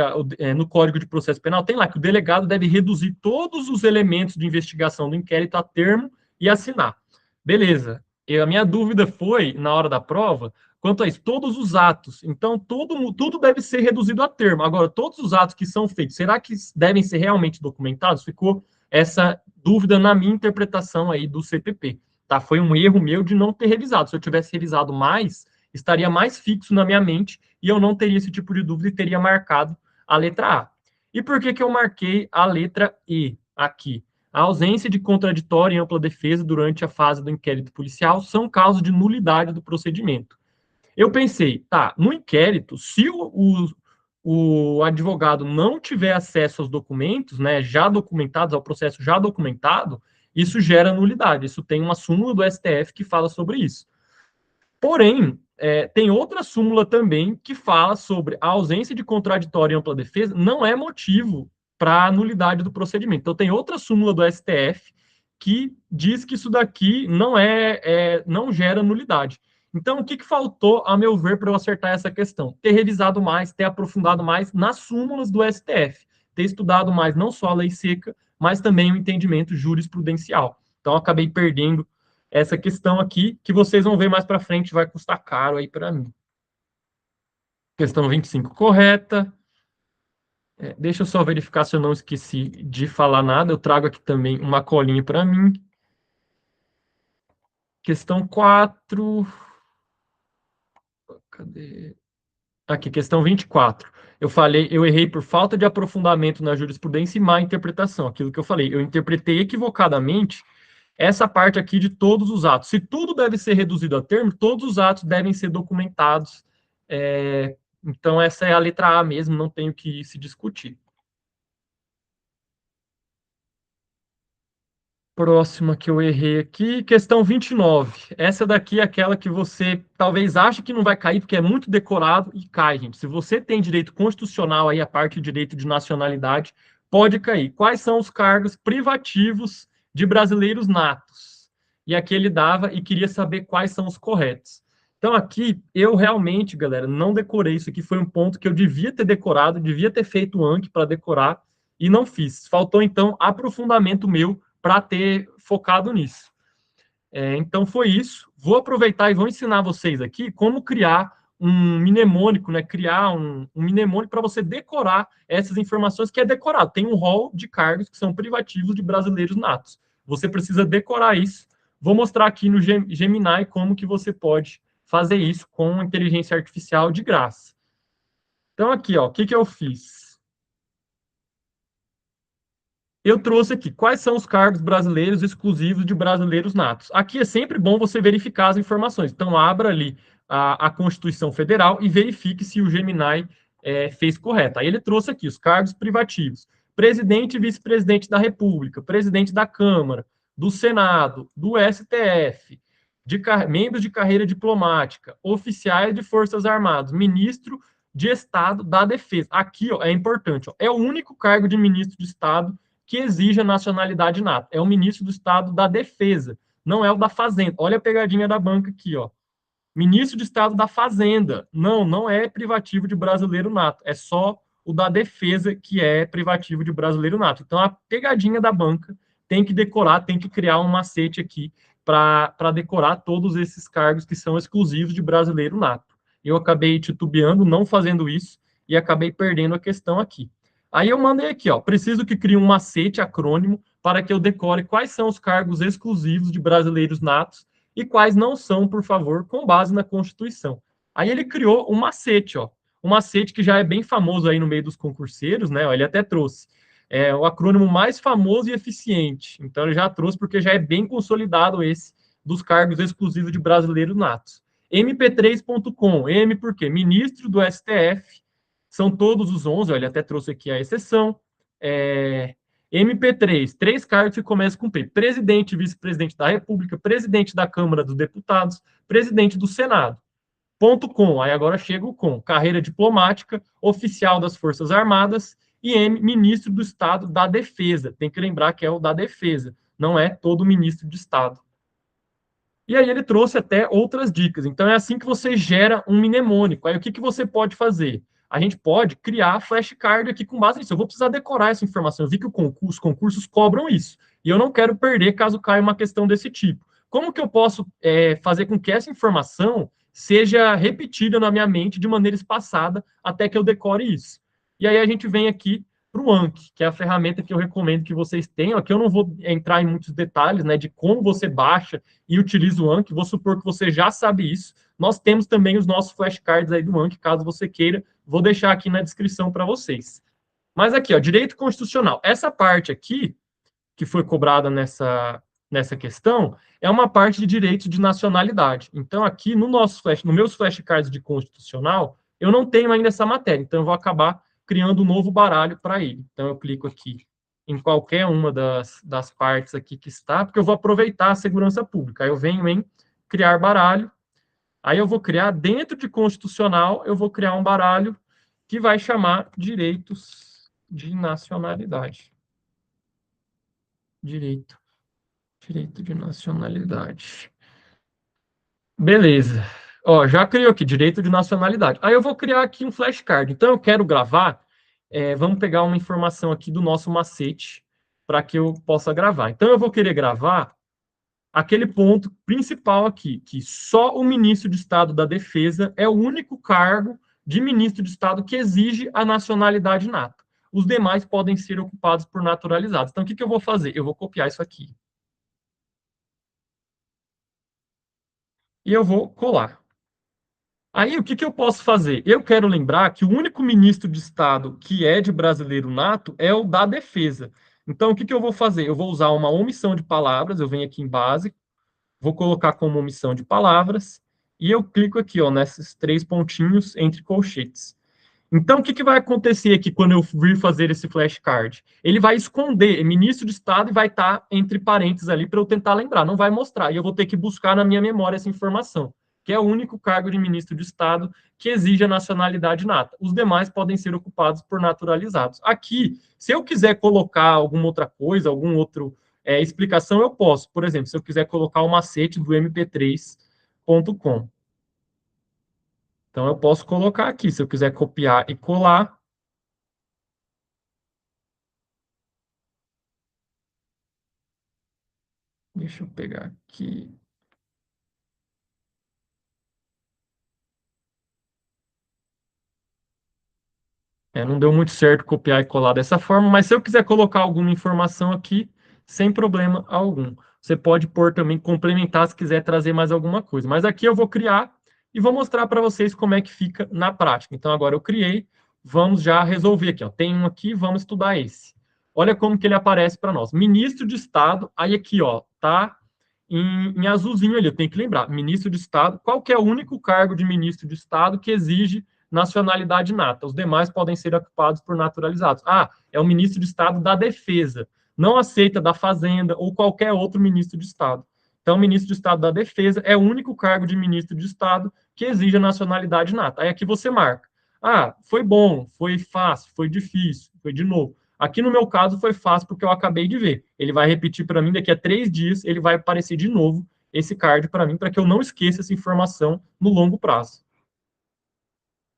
no Código de Processo Penal, tem lá que o delegado deve reduzir todos os elementos de investigação do inquérito a termo e assinar. Beleza. A minha dúvida foi, na hora da prova, quanto a isso, todos os atos. Então, tudo deve ser reduzido a termo. Agora, todos os atos que são feitos, será que devem ser realmente documentados? Ficou essa dúvida na minha interpretação aí do CPP. Tá? Foi um erro meu de não ter revisado. Se eu tivesse revisado mais, estaria mais fixo na minha mente e eu não teria esse tipo de dúvida e teria marcado a letra A. E por que eu marquei a letra E aqui? A ausência de contraditório e ampla defesa durante a fase do inquérito policial são causa de nulidade do procedimento. Eu pensei, tá, no inquérito, se o advogado não tiver acesso aos documentos, né, já documentados, ao processo já documentado, isso gera nulidade. Isso tem uma súmula do STF que fala sobre isso. Porém, tem outra súmula também que fala sobre a ausência de contraditório e ampla defesa não é motivo para a nulidade do procedimento. Então, tem outra súmula do STF que diz que isso daqui não gera nulidade. Então, o que faltou, a meu ver, para eu acertar essa questão? Ter revisado mais, ter aprofundado mais nas súmulas do STF, ter estudado mais não só a lei seca, mas também o entendimento jurisprudencial. Então, acabei perdendo essa questão aqui, que vocês vão ver mais para frente, vai custar caro aí para mim. Questão 25 correta. Deixa eu só verificar se eu não esqueci de falar nada. Eu trago aqui também uma colinha para mim. Questão 4. Cadê? Aqui, questão 24. Eu errei por falta de aprofundamento na jurisprudência e má interpretação. Aquilo que eu falei, eu interpretei equivocadamente essa parte aqui de todos os atos. Se tudo deve ser reduzido a termo, todos os atos devem ser documentados. Então, essa é a letra A mesmo, não tenho que se discutir. Próxima que eu errei aqui, questão 29. Essa daqui é aquela que você talvez ache que não vai cair, porque é muito decorado e cai, gente. Se você tem direito constitucional aí, a parte de direito de nacionalidade, pode cair. Quais são os cargos privativos de brasileiros natos? E aqui ele dava e queria saber quais são os corretos. Então, aqui, eu realmente, galera, não decorei. Isso aqui foi um ponto que eu devia ter decorado, devia ter feito o Anki para decorar e não fiz. Faltou, então, aprofundamento meu para ter focado nisso. Então foi isso. Vou aproveitar e vou ensinar vocês aqui como criar um mnemônico, né? Criar um mnemônico para você decorar essas informações que é decorado. Tem um rol de cargos que são privativos de brasileiros natos. Você precisa decorar isso. Vou mostrar aqui no Gemini como que você pode fazer isso com inteligência artificial de graça. Então aqui, ó, o que eu fiz? Eu trouxe aqui quais são os cargos brasileiros exclusivos de brasileiros natos. Aqui é sempre bom você verificar as informações. Então, abra ali a Constituição Federal e verifique se o Gemini fez correto. Aí ele trouxe aqui os cargos privativos: presidente e vice-presidente da República, presidente da Câmara, do Senado, do STF, membros de carreira diplomática, oficiais de Forças Armadas, ministro de Estado da Defesa. Aqui ó, é importante, ó, é o único cargo de ministro de Estado que exige a nacionalidade nata. É o ministro do Estado da Defesa, não é o da Fazenda. Olha a pegadinha da banca aqui, ó. Ministro de Estado da Fazenda. Não, não é privativo de brasileiro nato. É só o da Defesa que é privativo de brasileiro nato. Então, a pegadinha da banca tem que decorar, tem que criar um macete aqui para decorar todos esses cargos que são exclusivos de brasileiro nato. Eu acabei titubeando, não fazendo isso, e acabei perdendo a questão aqui. Aí eu mandei aqui, ó, preciso que crie um macete acrônimo para que eu decore quais são os cargos exclusivos de brasileiros natos e quais não são, por favor, com base na Constituição. Aí ele criou um macete, ó, um macete que já é bem famoso aí no meio dos concurseiros, né? Ele até trouxe. É o acrônimo mais famoso e eficiente. Então ele já trouxe porque já é bem consolidado esse dos cargos exclusivos de brasileiros natos. MP3.com, M por quê? Ministro do STF, são todos os 11, ó, ele até trouxe aqui a exceção. MP3, 3 cargos que começam com P: presidente e vice-presidente da República, presidente da Câmara dos Deputados, presidente do Senado. .com, aí agora chega o com, carreira diplomática, oficial das Forças Armadas, e M, ministro do Estado da Defesa. Tem que lembrar que é o da Defesa, não é todo ministro de Estado. E aí ele trouxe até outras dicas. Então é assim que você gera um mnemônico. Aí o que você pode fazer? A gente pode criar flashcard aqui com base nisso. Eu vou precisar decorar essa informação. Eu vi que os concursos cobram isso. E eu não quero perder caso caia uma questão desse tipo. Como que eu posso fazer com que essa informação seja repetida na minha mente de maneira espaçada até que eu decore isso? E aí a gente vem aqui para o Anki, que é a ferramenta que eu recomendo que vocês tenham. Aqui eu não vou entrar em muitos detalhes, né, de como você baixa e utiliza o Anki. Vou supor que você já sabe isso. Nós temos também os nossos flashcards aí do Anki, caso você queira. Vou deixar aqui na descrição para vocês. Mas aqui, ó, direito constitucional. Essa parte aqui, que foi cobrada nessa questão, é uma parte de direito de nacionalidade. Então, aqui no nos meus flashcards de constitucional, eu não tenho ainda essa matéria. Então, eu vou acabar criando um novo baralho para ele. Então, eu clico aqui em qualquer uma das partes aqui que está, porque eu vou aproveitar a segurança pública. Aí eu venho em criar baralho, aí eu vou criar, dentro de constitucional, eu vou criar um baralho que vai chamar direitos de nacionalidade. Direito de nacionalidade. Beleza. Ó, já criou aqui, direito de nacionalidade. Aí eu vou criar aqui um flashcard. Então eu quero gravar, vamos pegar uma informação aqui do nosso macete para que eu possa gravar. Então eu vou querer gravar aquele ponto principal aqui, que só o ministro de Estado da Defesa é o único cargo de ministro de Estado que exige a nacionalidade nata. Os demais podem ser ocupados por naturalizados. Então, o que, que eu vou fazer? Eu vou copiar isso aqui. E eu vou colar. Aí, o que, que eu posso fazer? Eu quero lembrar que o único ministro de Estado que é de brasileiro nato é o da Defesa. Então, o que, que eu vou fazer? Eu vou usar uma omissão de palavras, eu venho aqui em base, vou colocar como omissão de palavras, e eu clico aqui, ó, nesses três pontinhos entre colchetes. Então, o que, que vai acontecer aqui quando eu vir fazer esse flashcard? Ele vai esconder ministro de Estado e vai estar entre parênteses ali para eu tentar lembrar, não vai mostrar. E eu vou ter que buscar na minha memória essa informação, que é o único cargo de ministro de Estado que exige a nacionalidade nata. Os demais podem ser ocupados por naturalizados. Aqui, se eu quiser colocar alguma outra coisa, algum outro explicação, eu posso. Por exemplo, se eu quiser colocar o macete do mp3.com. Então, eu posso colocar aqui, se eu quiser copiar e colar. Deixa eu pegar aqui. Não deu muito certo copiar e colar dessa forma, mas se eu quiser colocar alguma informação aqui, sem problema algum. Você pode pôr também, complementar se quiser trazer mais alguma coisa. Mas aqui eu vou criar e vou mostrar para vocês como é que fica na prática. Então, agora eu criei, vamos já resolver aqui. Ó. Tem um aqui, vamos estudar esse. Olha como que ele aparece para nós. Ministro de Estado, aí aqui, ó, tá em azulzinho ali, eu tenho que lembrar. Ministro de Estado, qual que é o único cargo de ministro de Estado que exige nacionalidade nata? Os demais podem ser ocupados por naturalizados. Ah, é o ministro de Estado da Defesa. Não aceita da Fazenda ou qualquer outro ministro de Estado. Então, o ministro de Estado da Defesa é o único cargo de ministro de Estado que exige a nacionalidade nata. Aí aqui você marca. Ah, foi bom, foi fácil, foi difícil, foi de novo. Aqui no meu caso foi fácil porque eu acabei de ver. Ele vai repetir para mim daqui a 3 dias, ele vai aparecer de novo esse card para mim, para que eu não esqueça essa informação no longo prazo.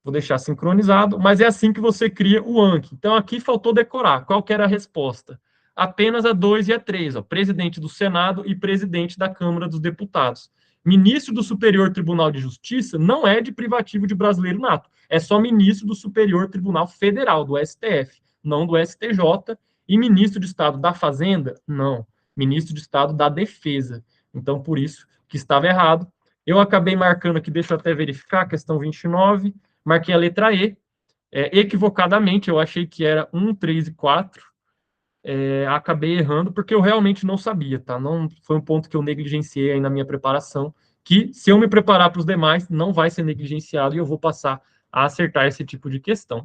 Vou deixar sincronizado, mas é assim que você cria o Anki. Então aqui faltou decorar. Qual que era a resposta? Apenas a 2 e a 3, ó, presidente do Senado e presidente da Câmara dos Deputados. Ministro do Superior Tribunal de Justiça não é de privativo de brasileiro nato, é só ministro do Superior Tribunal Federal, do STF, não do STJ, e ministro de Estado da Fazenda, não, ministro de Estado da Defesa. Então, por isso que estava errado. Eu acabei marcando aqui, deixa eu até verificar, questão 29, marquei a letra E, equivocadamente, eu achei que era 1, 3 e 4, acabei errando porque eu realmente não sabia, tá? Não foi um ponto que eu negligenciei aí na minha preparação, que se eu me preparar para os demais, não vai ser negligenciado e eu vou passar a acertar esse tipo de questão.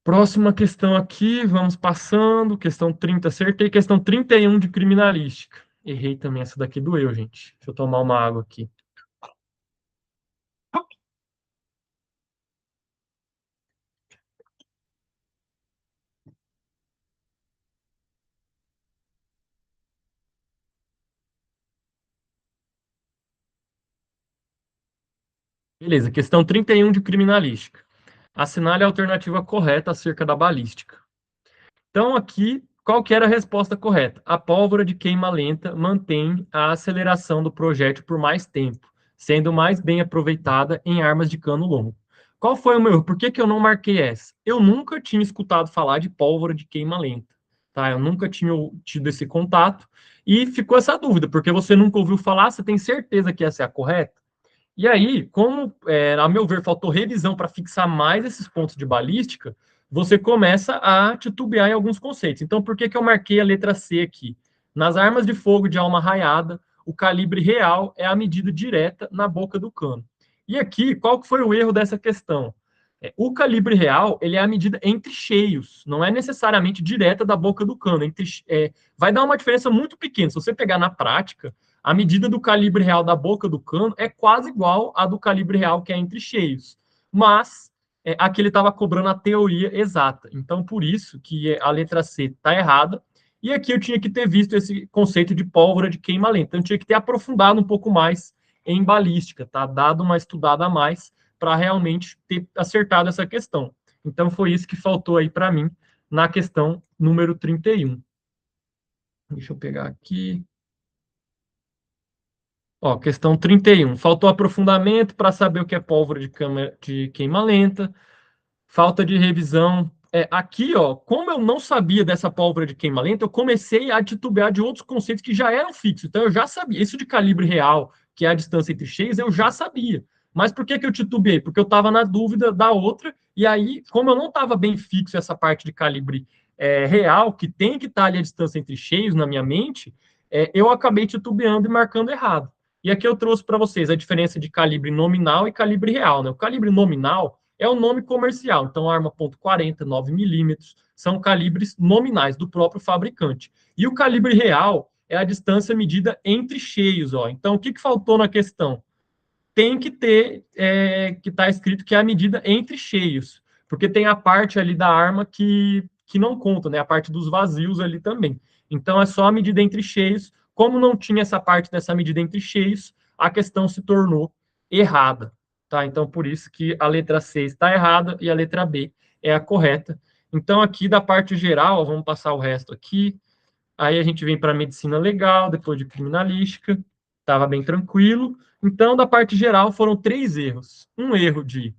Próxima questão aqui, vamos passando, questão 30, acertei, questão 31 de criminalística. Errei também, essa daqui doeu, gente. Deixa eu tomar uma água aqui. Beleza, questão 31 de criminalística. Assinale a alternativa correta acerca da balística. Então, aqui, qual que era a resposta correta? A pólvora de queima lenta mantém a aceleração do projétil por mais tempo, sendo mais bem aproveitada em armas de cano longo. Qual foi o meu erro? Por que, que eu não marquei essa? Eu nunca tinha escutado falar de pólvora de queima lenta, tá? Eu nunca tinha tido esse contato e ficou essa dúvida, porque você nunca ouviu falar, você tem certeza que essa é a correta? E aí, como, a meu ver, faltou revisão para fixar mais esses pontos de balística, você começa a titubear em alguns conceitos. Então, por que, que eu marquei a letra C aqui? Nas armas de fogo de alma raiada, o calibre real é a medida direta na boca do cano. E aqui, qual que foi o erro dessa questão? O calibre real, ele é a medida entre cheios, não é necessariamente direta da boca do cano. Vai dar uma diferença muito pequena. Se você pegar na prática, a medida do calibre real da boca do cano é quase igual à do calibre real que é entre cheios. Mas aqui ele estava cobrando a teoria exata. Então, por isso que a letra C está errada. E aqui eu tinha que ter visto esse conceito de pólvora de queima lenta. Então, eu tinha que ter aprofundado um pouco mais em balística, tá? Dado uma estudada a mais para realmente ter acertado essa questão. Então, foi isso que faltou aí para mim na questão número 31. Deixa eu pegar aqui. Ó, questão 31. Faltou aprofundamento para saber o que é pólvora de queima lenta. Falta de revisão. Aqui, ó, como eu não sabia dessa pólvora de queima lenta, eu comecei a titubear de outros conceitos que já eram fixos. Então, eu já sabia. Isso de calibre real, que é a distância entre cheios, eu já sabia. Mas por que que eu titubeei? Porque eu estava na dúvida da outra, e aí, como eu não estava bem fixo essa parte de calibre real, que tem que estar ali a distância entre cheios na minha mente, eu acabei titubeando e marcando errado. E aqui eu trouxe para vocês a diferença de calibre nominal e calibre real, né? O calibre nominal é o nome comercial. Então, arma .40, 9 milímetros, são calibres nominais do próprio fabricante. E o calibre real é a distância medida entre cheios. Ó. Então, o que faltou na questão? Tem que ter, que está escrito que é a medida entre cheios, porque tem a parte ali da arma que não conta, né? A parte dos vazios ali também. Então, é só a medida entre cheios. Como não tinha essa parte dessa medida entre cheios, a questão se tornou errada. Tá? Então, por isso que a letra C está errada e a letra B é a correta. Então, aqui da parte geral, vamos passar o resto aqui. Aí a gente vem para a medicina legal, depois de criminalística, estava bem tranquilo. Então, da parte geral, foram 3 erros. Um erro de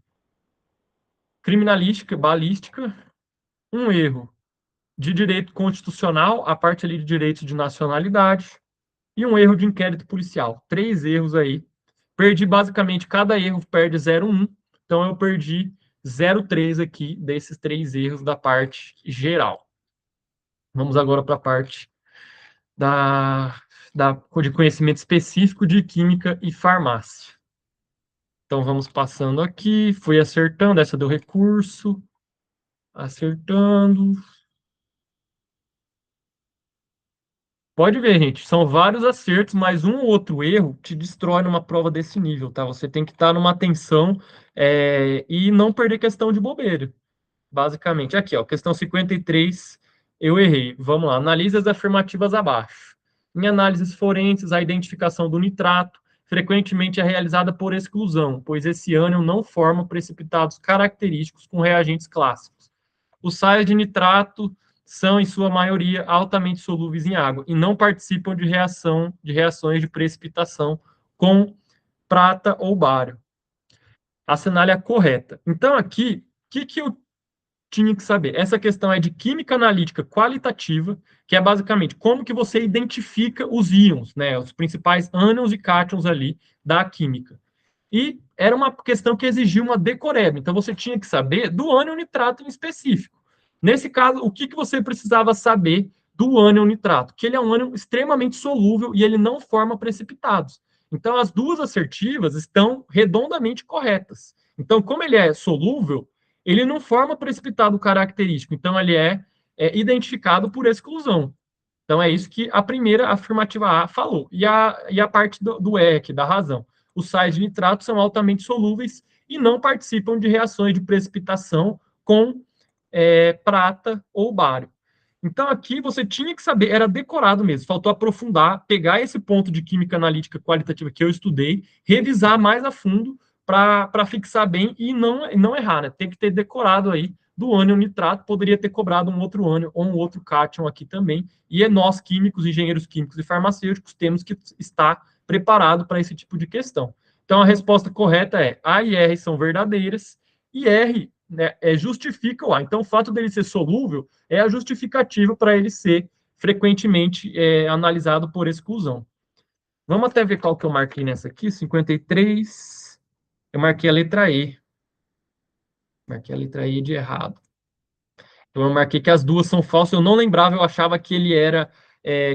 criminalística, balística, um erro de direito constitucional, a parte ali de direito de nacionalidade, e um erro de inquérito policial. 3 erros aí. Perdi basicamente, cada erro perde 0,1, então eu perdi 0,3 aqui desses 3 erros da parte geral. Vamos agora para a parte da, de conhecimento específico de química e farmácia. Então, vamos passando aqui, fui acertando, essa deu recurso, acertando. Pode ver, gente, são vários acertos, mas um ou outro erro te destrói numa prova desse nível, tá? Você tem que estar numa atenção e não perder questão de bobeira. Basicamente, aqui, ó, questão 53, eu errei. Vamos lá, analise as afirmativas abaixo. Em análises forenses, a identificação do nitrato frequentemente é realizada por exclusão, pois esse ânion não forma precipitados característicos com reagentes clássicos. Os sais de nitrato são, em sua maioria, altamente solúveis em água e não participam de reações de precipitação com prata ou bário. Assinale a correta. Então, aqui, o que eu tinha que saber? Essa questão é de química analítica qualitativa, que é basicamente como que você identifica os íons, né, os principais ânions e cátions ali da química. E era uma questão que exigia uma decoreba, então você tinha que saber do ânion nitrato em específico. Nesse caso, o que você precisava saber do ânion nitrato? Que ele é um ânion extremamente solúvel e ele não forma precipitados. Então, as duas assertivas estão redondamente corretas. Então, como ele é solúvel, ele não forma precipitado característico. Então, ele é identificado por exclusão. Então, é isso que a primeira afirmativa A falou. E a parte do E aqui, da razão. Os sais de nitrato são altamente solúveis e não participam de reações de precipitação com prata ou bário. Então, aqui você tinha que saber, era decorado mesmo, faltou aprofundar, pegar esse ponto de química analítica qualitativa que eu estudei, revisar mais a fundo para fixar bem e não errar, né? Tem que ter decorado aí do ânion nitrato, poderia ter cobrado um outro ânion ou um outro cátion aqui também, e nós, químicos, engenheiros químicos e farmacêuticos, temos que estar preparado para esse tipo de questão. Então, a resposta correta é A e R são verdadeiras, e R, né, justifica o A. Então, o fato dele ser solúvel é a justificativa para ele ser frequentemente analisado por exclusão. Vamos até ver qual que eu marquei nessa aqui, 53. Eu marquei a letra E. Marquei a letra E de errado. Então, eu marquei que as duas são falsas. Eu não lembrava, eu achava que ele era,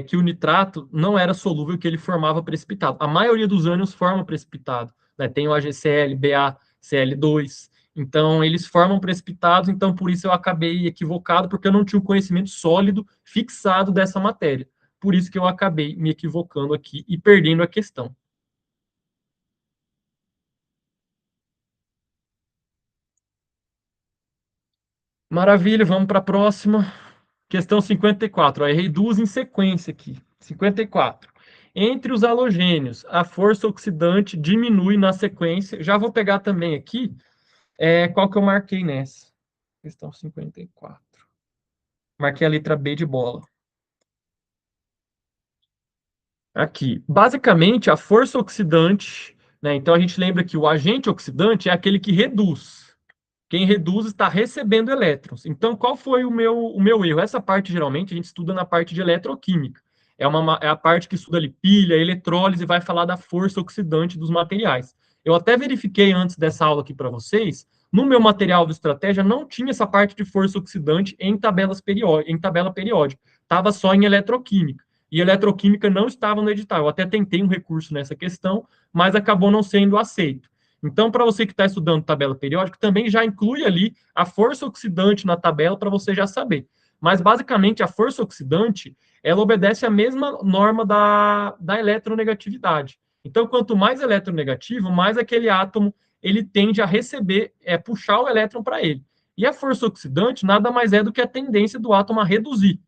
que o nitrato não era solúvel, que ele formava precipitado. A maioria dos ânions forma precipitado, né? Tem o AgCl, BaCl2. Então, eles formam precipitados, então por isso eu acabei equivocado, porque eu não tinha o conhecimento sólido fixado dessa matéria. Por isso que eu acabei me equivocando aqui e perdendo a questão. Maravilha, vamos para a próxima. Questão 54. Ó, errei duas em sequência aqui. 54. Entre os halogênios, a força oxidante diminui na sequência. Já vou pegar também aqui qual que eu marquei nessa. Questão 54. Marquei a letra B de bola. Aqui, basicamente, a força oxidante, né? Então a gente lembra que o agente oxidante é aquele que reduz. Quem reduz está recebendo elétrons. Então, qual foi o meu erro? Essa parte, geralmente, a gente estuda na parte de eletroquímica. É a parte que estuda ali pilha, eletrólise, e vai falar da força oxidante dos materiais. Eu até verifiquei antes dessa aula aqui para vocês, no meu material de estratégia não tinha essa parte de força oxidante em tabela periódica. Estava só em eletroquímica. E eletroquímica não estava no edital. Eu até tentei um recurso nessa questão, mas acabou não sendo aceito. Então, para você que está estudando tabela periódica, também já inclui ali a força oxidante na tabela para você já saber. Mas, basicamente, a força oxidante, ela obedece à mesma norma da eletronegatividade. Então, quanto mais eletronegativo, mais aquele átomo ele tende a receber, puxar o elétron para ele. E a força oxidante nada mais é do que a tendência do átomo a reduzir,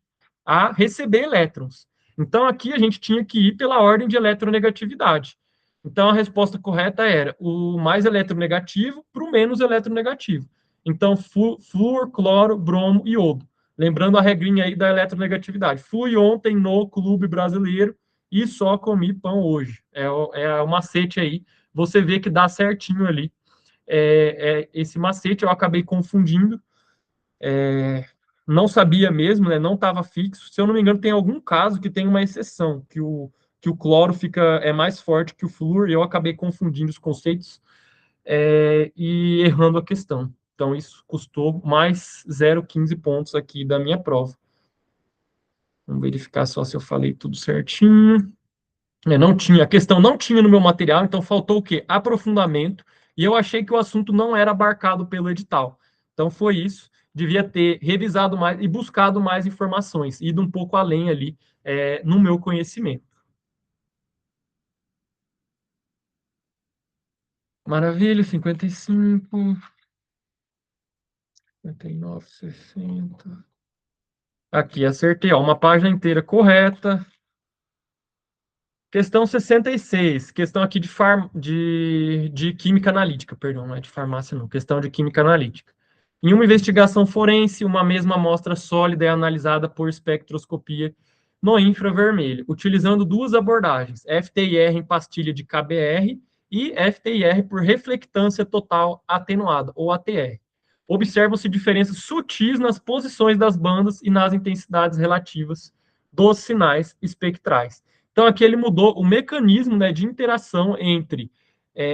a receber elétrons. Então, aqui a gente tinha que ir pela ordem de eletronegatividade. Então, a resposta correta era o mais eletronegativo para o menos eletronegativo. Então, flúor, cloro, bromo e iodo. Lembrando a regrinha aí da eletronegatividade. Fui ontem no clube brasileiro e só comi pão hoje. É o macete aí. Você vê que dá certinho ali. Esse macete eu acabei confundindo. Não sabia mesmo, né? Não estava fixo. Se eu não me engano, tem algum caso que tem uma exceção, que o cloro é mais forte que o flúor, e eu acabei confundindo os conceitos e errando a questão. Então, isso custou mais 0,15 pontos aqui da minha prova. Vamos verificar só se eu falei tudo certinho. Não tinha, a questão não tinha no meu material, então faltou o quê? Aprofundamento, e eu achei que o assunto não era abarcado pelo edital. Então foi isso, devia ter revisado mais e buscado mais informações, ido um pouco além ali no meu conhecimento. Maravilha, 55, 59, 60. Aqui, acertei, ó, uma página inteira correta. Questão 66, questão aqui de química analítica, perdão, não é de farmácia não, questão de química analítica. Em uma investigação forense, uma mesma amostra sólida é analisada por espectroscopia no infravermelho, utilizando duas abordagens, FTIR em pastilha de KBr e FTIR por reflectância total atenuada, ou ATR. Observam-se diferenças sutis nas posições das bandas e nas intensidades relativas dos sinais espectrais. Então, aqui ele mudou o mecanismo, né, de interação entre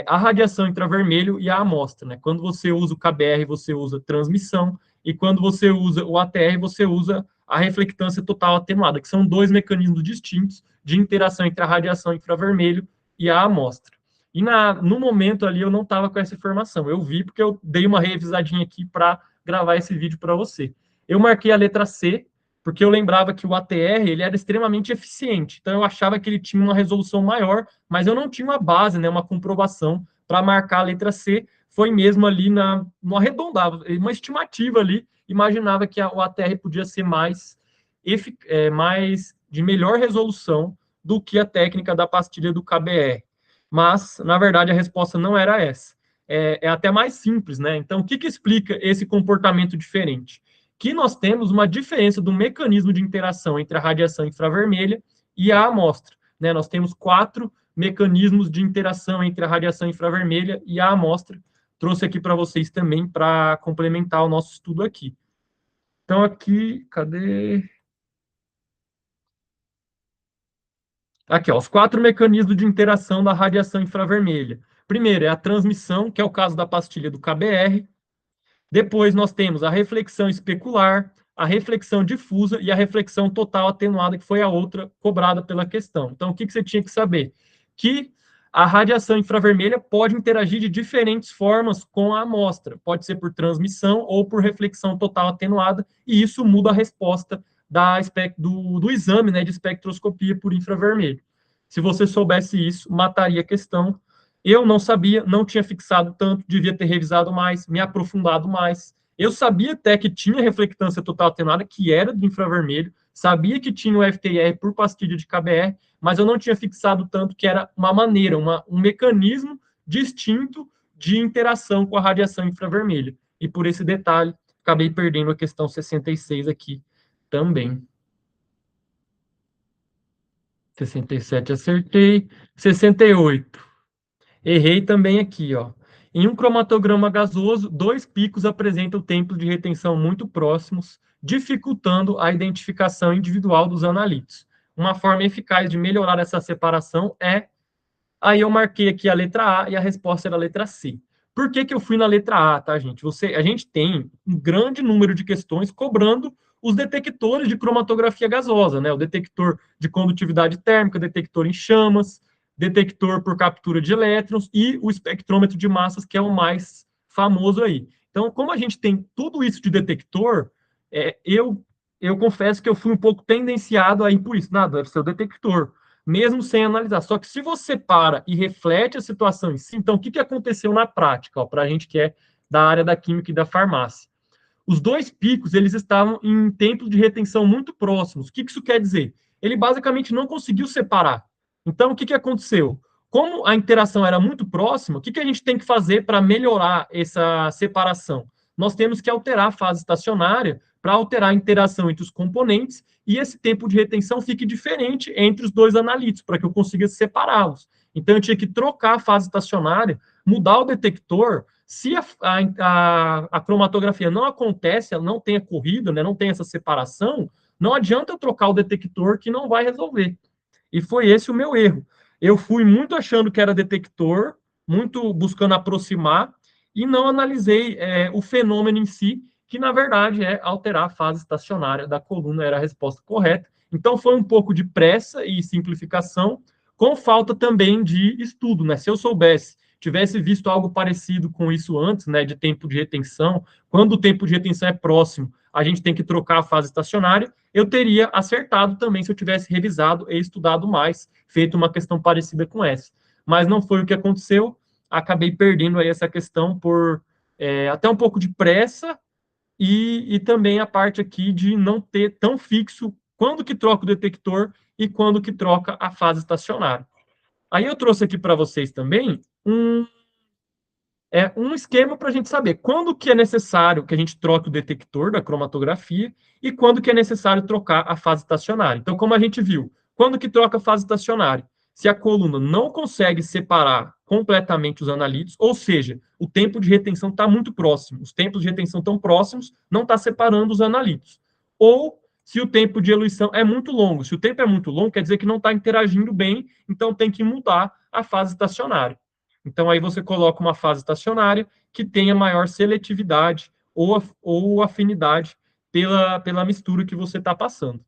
a radiação infravermelho e a amostra. Né? Quando você usa o KBR, você usa transmissão, e quando você usa o ATR, você usa a reflectância total atenuada, que são dois mecanismos distintos de interação entre a radiação infravermelho e a amostra. E no momento ali eu não estava com essa informação. Eu vi porque eu dei uma revisadinha aqui para gravar esse vídeo para você. Eu marquei a letra C, porque eu lembrava que o ATR ele era extremamente eficiente. Então eu achava que ele tinha uma resolução maior, mas eu não tinha uma base, né, uma comprovação para marcar a letra C. Foi mesmo ali no arredondava, uma estimativa ali, imaginava que o ATR podia ser mais de melhor resolução do que a técnica da pastilha do KBR. Mas, na verdade, a resposta não era essa. É até mais simples, né? Então, o que explica esse comportamento diferente? Que nós temos uma diferença do mecanismo de interação entre a radiação infravermelha e a amostra. Né? Nós temos 4 mecanismos de interação entre a radiação infravermelha e a amostra. Trouxe aqui para vocês também para complementar o nosso estudo aqui. Então, aqui, cadê? Aqui, ó, os 4 mecanismos de interação da radiação infravermelha. Primeiro é a transmissão, que é o caso da pastilha do KBr. Depois nós temos a reflexão especular, a reflexão difusa e a reflexão total atenuada, que foi a outra cobrada pela questão. Então, o que você tinha que saber? Que a radiação infravermelha pode interagir de diferentes formas com a amostra. Pode ser por transmissão ou por reflexão total atenuada, e isso muda a resposta do exame, né, de espectroscopia por infravermelho. Se você soubesse isso, mataria a questão. Eu não sabia, não tinha fixado tanto, devia ter revisado mais, me aprofundado mais. Eu sabia até que tinha reflectância total atenuada, que era do infravermelho, sabia que tinha o FTIR por pastilha de KBR, mas eu não tinha fixado tanto que era uma maneira, um mecanismo distinto de interação com a radiação infravermelha. E por esse detalhe, acabei perdendo a questão 66 aqui também. 67 acertei. 68. Errei também aqui, ó. Em um cromatograma gasoso, dois picos apresentam tempos de retenção muito próximos, dificultando a identificação individual dos analitos. Uma forma eficaz de melhorar essa separação é... Aí eu marquei aqui a letra A e a resposta era a letra C. Por que que eu fui na letra A, tá, gente? A gente tem um grande número de questões cobrando os detectores de cromatografia gasosa, né? O detector de condutividade térmica, detector em chamas, detector por captura de elétrons e o espectrômetro de massas, que é o mais famoso aí. Então, como a gente tem tudo isso de detector, eu confesso que eu fui um pouco tendenciado a ir por isso. Nada, deve ser o detector, mesmo sem analisar. Só que se você para e reflete a situação em si, então o que, que aconteceu na prática, para a gente que é da área da química e da farmácia? Os dois picos, eles estavam em tempos de retenção muito próximos. O que, que isso quer dizer? Ele basicamente não conseguiu separar. Então, o que, que aconteceu? Como a interação era muito próxima, o que, que a gente tem que fazer para melhorar essa separação? Nós temos que alterar a fase estacionária para alterar a interação entre os componentes e esse tempo de retenção fique diferente entre os dois analitos, para que eu consiga separá-los. Então, eu tinha que trocar a fase estacionária, mudar o detector. Se a cromatografia não acontece, ela não tenha corrido, né, não tem essa separação, não adianta eu trocar o detector que não vai resolver. E foi esse o meu erro. Eu fui muito achando que era detector, muito buscando aproximar, e não analisei o fenômeno em si, que na verdade é alterar a fase estacionária da coluna, era a resposta correta. Então foi um pouco de pressa e simplificação, com falta também de estudo, né? Se eu soubesse, tivesse visto algo parecido com isso antes, né, de tempo de retenção, quando o tempo de retenção é próximo, a gente tem que trocar a fase estacionária, eu teria acertado também se eu tivesse revisado e estudado mais, feito uma questão parecida com essa. Mas não foi o que aconteceu, acabei perdendo aí essa questão por até um pouco de pressa e também a parte aqui de não ter tão fixo quando que troca o detector e quando que troca a fase estacionária. Aí eu trouxe aqui para vocês também um esquema para a gente saber quando que é necessário que a gente troque o detector da cromatografia e quando que é necessário trocar a fase estacionária. Então, como a gente viu, quando que troca a fase estacionária? Se a coluna não consegue separar completamente os analitos, ou seja, o tempo de retenção está muito próximo, os tempos de retenção estão próximos, não está separando os analitos. Ou se o tempo de eluição é muito longo. Se o tempo é muito longo, quer dizer que não está interagindo bem, então tem que mudar a fase estacionária. Então, aí você coloca uma fase estacionária que tenha maior seletividade ou afinidade pela mistura que você está passando.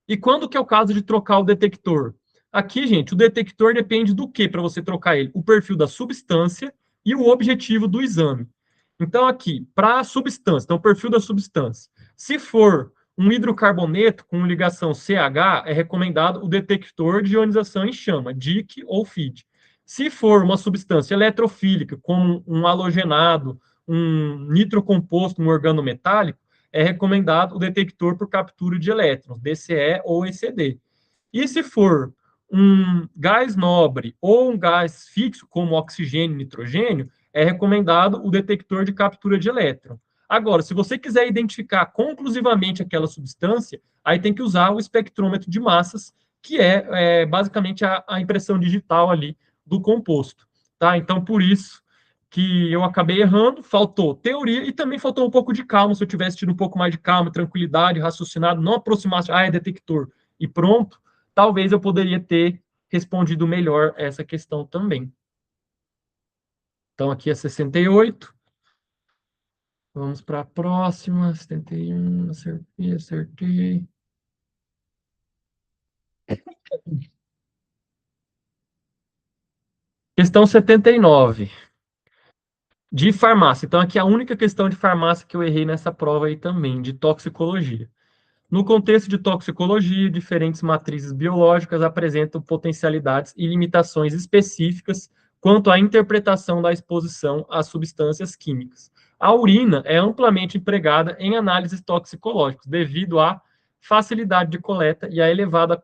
E quando que é o caso de trocar o detector? Aqui, gente, o detector depende do que para você trocar ele? O perfil da substância e o objetivo do exame. Então, aqui, para a substância, então, o perfil da substância. Se for um hidrocarboneto com ligação CH, é recomendado o detector de ionização em chama, DIC ou FID. Se for uma substância eletrofílica, como um halogenado, um nitrocomposto, um organometálico, é recomendado o detector por captura de elétrons, DCE ou ECD. E se for um gás nobre ou um gás fixo, como oxigênio e nitrogênio, é recomendado o detector de captura de elétron. Agora, se você quiser identificar conclusivamente aquela substância, aí tem que usar o espectrômetro de massas, que é basicamente a impressão digital ali do composto. Tá? Então, por isso que eu acabei errando, faltou teoria e também faltou um pouco de calma. Se eu tivesse tido um pouco mais de calma, tranquilidade, raciocinado, não aproximasse, é detector e pronto, talvez eu poderia ter respondido melhor essa questão também. Então, aqui é 68. Vamos para a próxima. 71, acertei, acertei. Questão 79, de farmácia. Então, aqui é a única questão de farmácia que eu errei nessa prova aí também, de toxicologia. No contexto de toxicologia, diferentes matrizes biológicas apresentam potencialidades e limitações específicas quanto à interpretação da exposição a substâncias químicas. A urina é amplamente empregada em análises toxicológicas devido à facilidade de coleta e à elevada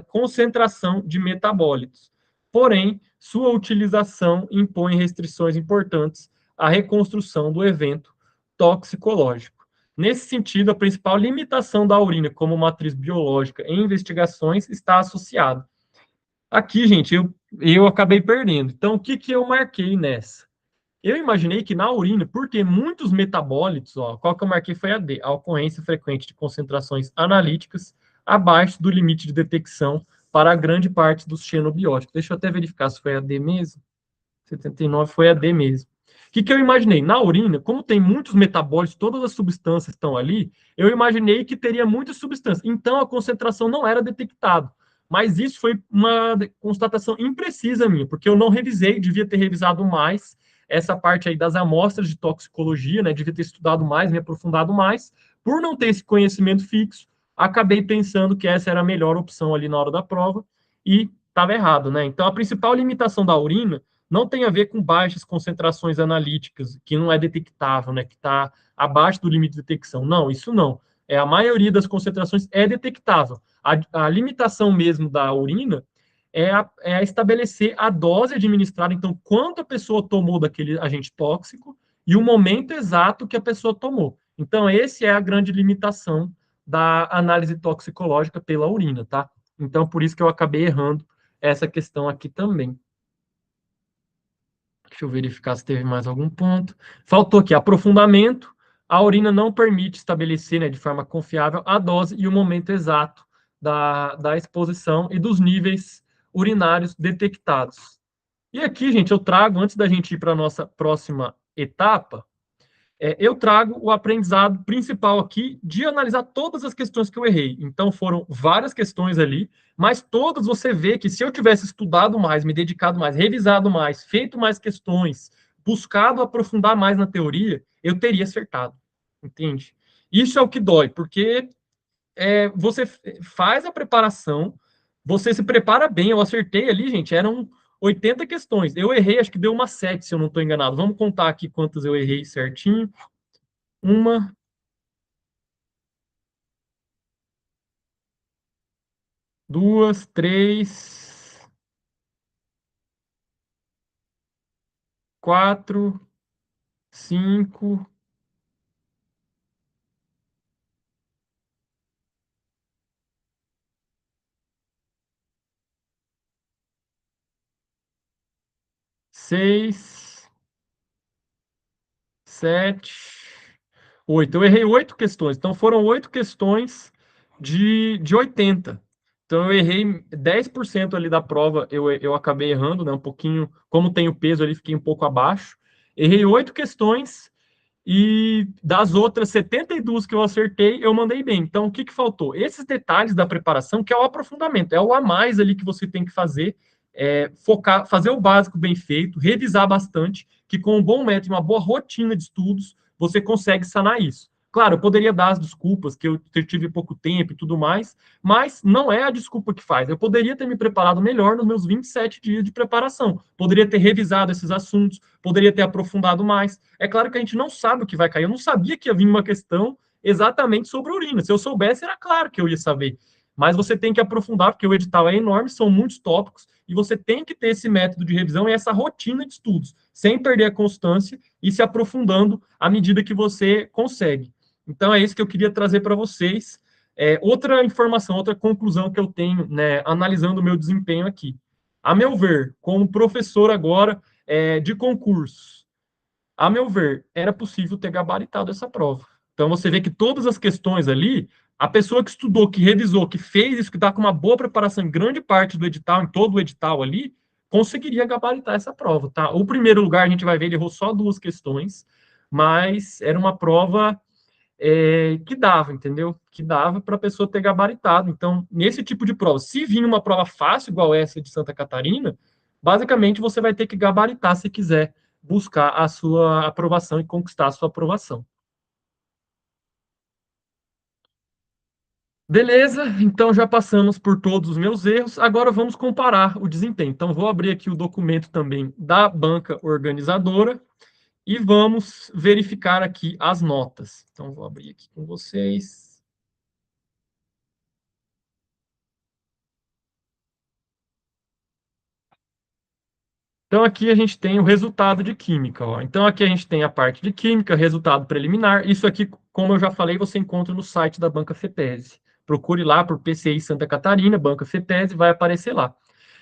concentração de metabólitos. Porém, sua utilização impõe restrições importantes à reconstrução do evento toxicológico. Nesse sentido, a principal limitação da urina como matriz biológica em investigações está associada. Aqui, gente, eu acabei perdendo. Então, o que, que eu marquei nessa? Eu imaginei que na urina, por ter muitos metabólitos, ó, qual que eu marquei foi a D, a ocorrência frequente de concentrações analíticas abaixo do limite de detecção para a grande parte dos xenobióticos. Deixa eu até verificar se foi a D mesmo. 79 foi a D mesmo. O que, que eu imaginei? Na urina, como tem muitos metabólitos, todas as substâncias estão ali, eu imaginei que teria muitas substâncias. Então, a concentração não era detectada. Mas isso foi uma constatação imprecisa minha, porque eu não revisei, devia ter revisado mais essa parte aí das amostras de toxicologia, né? Devia ter estudado mais, me aprofundado mais. Por não ter esse conhecimento fixo, acabei pensando que essa era a melhor opção ali na hora da prova e estava errado, né? Então, a principal limitação da urina não tem a ver com baixas concentrações analíticas, que não é detectável, né? Que está abaixo do limite de detecção. Não, isso não. A maioria das concentrações é detectável. A limitação mesmo da urina é a estabelecer a dose administrada, então, quanto a pessoa tomou daquele agente tóxico e o momento exato que a pessoa tomou. Então, essa é a grande limitação da análise toxicológica pela urina, tá? Então, por isso que eu acabei errando essa questão aqui também. Deixa eu verificar se teve mais algum ponto. Faltou aqui aprofundamento. A urina não permite estabelecer, né, de forma confiável a dose e o momento exato da exposição e dos níveis urinários detectados. E aqui, gente, eu trago, antes da gente ir para a nossa próxima etapa, eu trago o aprendizado principal aqui de analisar todas as questões que eu errei. Então, foram várias questões ali, mas todas você vê que se eu tivesse estudado mais, me dedicado mais, revisado mais, feito mais questões, buscado aprofundar mais na teoria, eu teria acertado. Entende? Isso é o que dói, porque você faz a preparação, você se prepara bem. Eu acertei ali, gente, eram 80 questões. Eu errei, acho que deu uma 7, se eu não estou enganado. Vamos contar aqui quantas eu errei certinho. Uma, duas, três, quatro, cinco, seis, sete, oito. Eu errei 8 questões. Então foram 8 questões de 80. Então eu errei 10% ali da prova, eu acabei errando, né? Um pouquinho, como tem o peso ali, fiquei um pouco abaixo. Errei 8 questões. E das outras 72 que eu acertei, eu mandei bem. Então, o que que faltou? Esses detalhes da preparação, que é o aprofundamento, é o a mais ali que você tem que fazer, focar, fazer o básico bem feito, revisar bastante, que com um bom método, uma boa rotina de estudos, você consegue sanar isso. Claro, eu poderia dar as desculpas, que eu tive pouco tempo e tudo mais, mas não é a desculpa que faz. Eu poderia ter me preparado melhor nos meus 27 dias de preparação, poderia ter revisado esses assuntos, poderia ter aprofundado mais. É claro que a gente não sabe o que vai cair. Eu não sabia que ia vir uma questão exatamente sobre urina. Se eu soubesse, era claro que eu ia saber. Mas você tem que aprofundar, porque o edital é enorme, são muitos tópicos, e você tem que ter esse método de revisão e essa rotina de estudos, sem perder a constância e se aprofundando à medida que você consegue. Então, é isso que eu queria trazer para vocês. Outra informação, outra conclusão que eu tenho, né, analisando o meu desempenho aqui. A meu ver, como professor agora de concursos, a meu ver, era possível ter gabaritado essa prova. Então você vê que todas as questões ali, a pessoa que estudou, que revisou, que fez isso, que está com uma boa preparação em grande parte do edital, em todo o edital ali, conseguiria gabaritar essa prova, tá? O primeiro lugar, a gente vai ver, ele errou só 2 questões, mas era uma prova que dava, entendeu? Que dava para a pessoa ter gabaritado. Então, nesse tipo de prova, se vir uma prova fácil, igual essa de Santa Catarina, basicamente você vai ter que gabaritar se quiser buscar a sua aprovação e conquistar a sua aprovação. Beleza, então já passamos por todos os meus erros. Agora vamos comparar o desempenho. Então, vou abrir aqui o documento também da banca organizadora e vamos verificar aqui as notas. Então, vou abrir aqui com vocês. Então, aqui a gente tem o resultado de química. Ó. Então, aqui a gente tem a parte de química, resultado preliminar. Isso aqui, como eu já falei, você encontra no site da Banca FETESE. Procure lá por PCI Santa Catarina, Banca FETESE, vai aparecer lá.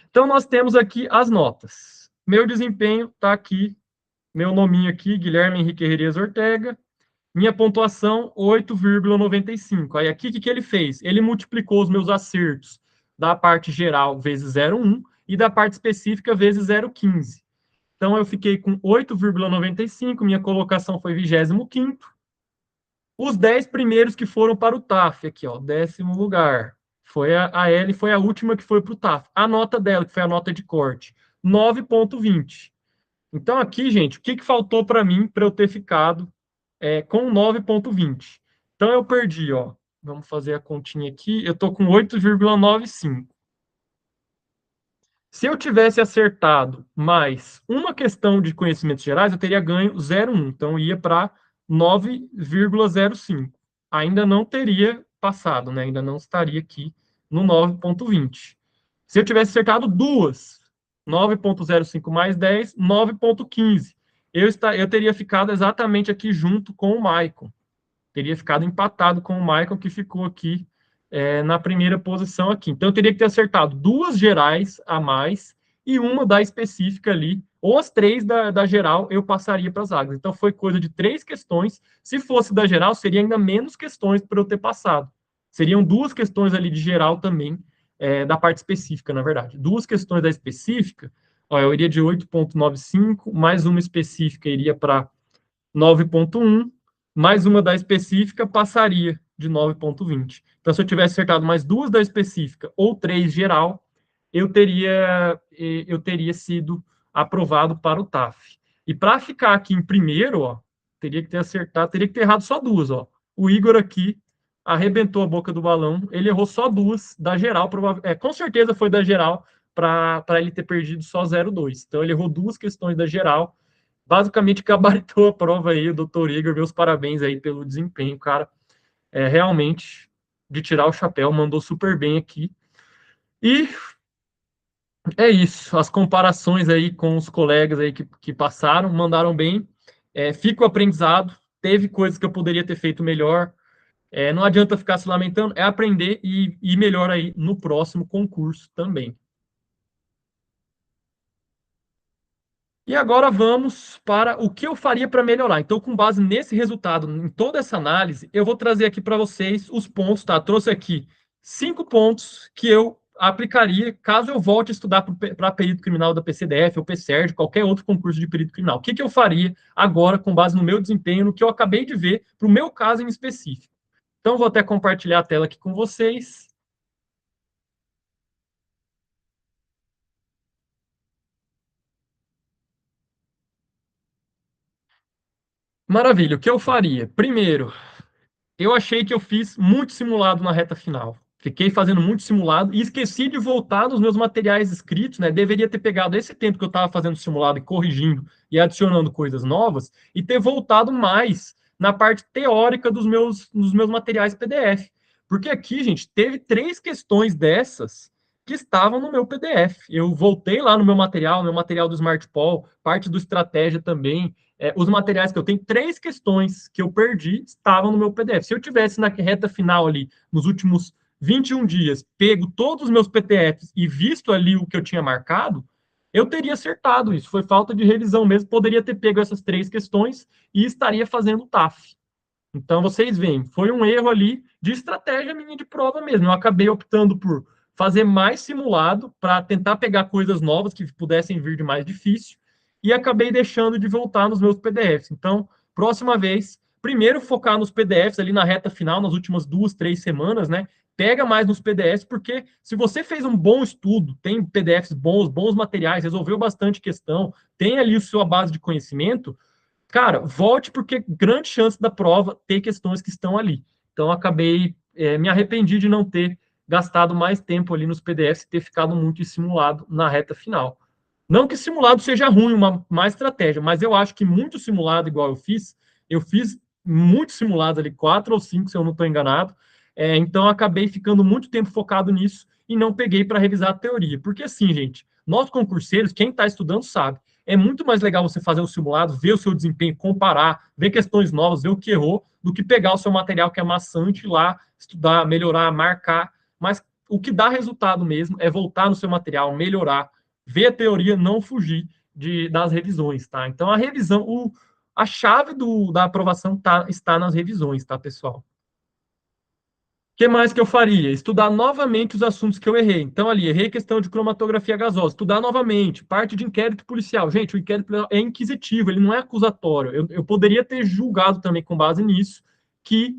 Então, nós temos aqui as notas. Meu desempenho está aqui, meu nominho aqui, Guilherme Henrique Herrerias Ortega. Minha pontuação, 8,95. Aí aqui, o que ele fez? Ele multiplicou os meus acertos da parte geral vezes 0,1 e da parte específica vezes 0,15. Então, eu fiquei com 8,95, minha colocação foi 25º. Os 10 primeiros que foram para o TAF, aqui, ó, 10º lugar. Foi a Ellen, foi a última que foi para o TAF. A nota dela, que foi a nota de corte, 9,20. Então, aqui, gente, o que faltou para mim para eu ter ficado com 9,20? Então, eu perdi, ó. Vamos fazer a continha aqui. Eu estou com 8,95. Se eu tivesse acertado mais uma questão de conhecimentos gerais, eu teria ganho 0,1. Então, ia para 9,05. Ainda não teria passado, né? Ainda não estaria aqui no 9,20. Se eu tivesse acertado duas, 9,05 mais 10, 9,15. Eu teria ficado exatamente aqui junto com o Maicon. Teria ficado empatado com o Maicon, que ficou aqui na primeira posição aqui. Então, eu teria que ter acertado duas gerais a mais e uma da específica ali, ou as três da geral, eu passaria para as águas. Então, foi coisa de 3 questões. Se fosse da geral, seria ainda menos questões para eu ter passado. Seriam 2 questões ali de geral também, da parte específica, na verdade. 2 questões da específica, ó, eu iria de 8,95, mais uma específica iria para 9,1, mais uma da específica passaria de 9,20. Então, se eu tivesse acertado mais 2 da específica ou 3 geral, eu teria sido aprovado para o TAF. E para ficar aqui em primeiro, ó, teria que ter acertado, teria que ter errado só 2, ó. O Igor aqui arrebentou a boca do balão, ele errou só 2 da geral, com certeza foi da geral para ele ter perdido só 0,2. Então ele errou 2 questões da geral, basicamente gabaritou a prova aí, o doutor Igor, meus parabéns aí pelo desempenho, cara. Realmente de tirar o chapéu, mandou super bem aqui. E é isso, as comparações aí com os colegas aí que passaram, mandaram bem. Fica o aprendizado, teve coisas que eu poderia ter feito melhor. Não adianta ficar se lamentando, é aprender e ir melhor aí no próximo concurso também. E agora vamos para o que eu faria para melhorar. Então, com base nesse resultado, em toda essa análise, eu vou trazer aqui para vocês os pontos, tá? Trouxe aqui 5 pontos que eu aplicaria caso eu volte a estudar para perito criminal da PCDF ou PSERD, qualquer outro concurso de perito criminal. O que eu faria agora com base no meu desempenho, no que eu acabei de ver, para o meu caso em específico. Então, vou até compartilhar a tela aqui com vocês. Maravilha, o que eu faria? Primeiro, eu achei que eu fiz muito simulado na reta final. Fiquei fazendo muito simulado e esqueci de voltar nos meus materiais escritos, né? Deveria ter pegado esse tempo que eu estava fazendo simulado e corrigindo e adicionando coisas novas e ter voltado mais na parte teórica dos meus materiais PDF. Porque aqui, gente, teve 3 questões dessas que estavam no meu PDF. Eu voltei lá no meu material do SmartPol, parte do Estratégia também, os materiais que eu tenho, 3 questões que eu perdi estavam no meu PDF. Se eu tivesse na reta final ali, nos últimos 21 dias, pego todos os meus PDFs e visto ali o que eu tinha marcado, eu teria acertado isso. Foi falta de revisão mesmo, poderia ter pego essas 3 questões e estaria fazendo o TAF. Então, vocês veem, foi um erro ali de estratégia minha de prova mesmo. Eu acabei optando por fazer mais simulado para tentar pegar coisas novas que pudessem vir de mais difícil e acabei deixando de voltar nos meus PDFs. Então, próxima vez, primeiro focar nos PDFs ali na reta final, nas últimas 2, 3 semanas, né? Pega mais nos PDFs, porque se você fez um bom estudo, tem PDFs bons, bons materiais, resolveu bastante questão, tem ali a sua base de conhecimento, cara, volte porque grande chance da prova ter questões que estão ali. Então, acabei, me arrependi de não ter gastado mais tempo ali nos PDFs e ter ficado muito em simulado na reta final. Não que simulado seja ruim, uma má estratégia, mas eu acho que muito simulado, igual eu fiz muitos simulados ali, 4 ou 5, se eu não estou enganado, Então, acabei ficando muito tempo focado nisso e não peguei para revisar a teoria. Porque assim, gente, nós concurseiros, quem está estudando sabe, é muito mais legal você fazer o simulado, ver o seu desempenho, comparar, ver questões novas, ver o que errou, do que pegar o seu material que é maçante, ir lá, estudar, melhorar, marcar. Mas o que dá resultado mesmo é voltar no seu material, melhorar, ver a teoria, não fugir das revisões, tá? Então, a revisão, a chave da aprovação está nas revisões, tá, pessoal? Que mais que eu faria? Estudar novamente os assuntos que eu errei. Então, ali, errei questão de cromatografia gasosa. Estudar novamente. Parte de inquérito policial. Gente, o inquérito policial é inquisitivo, ele não é acusatório. Eu poderia ter julgado também com base nisso que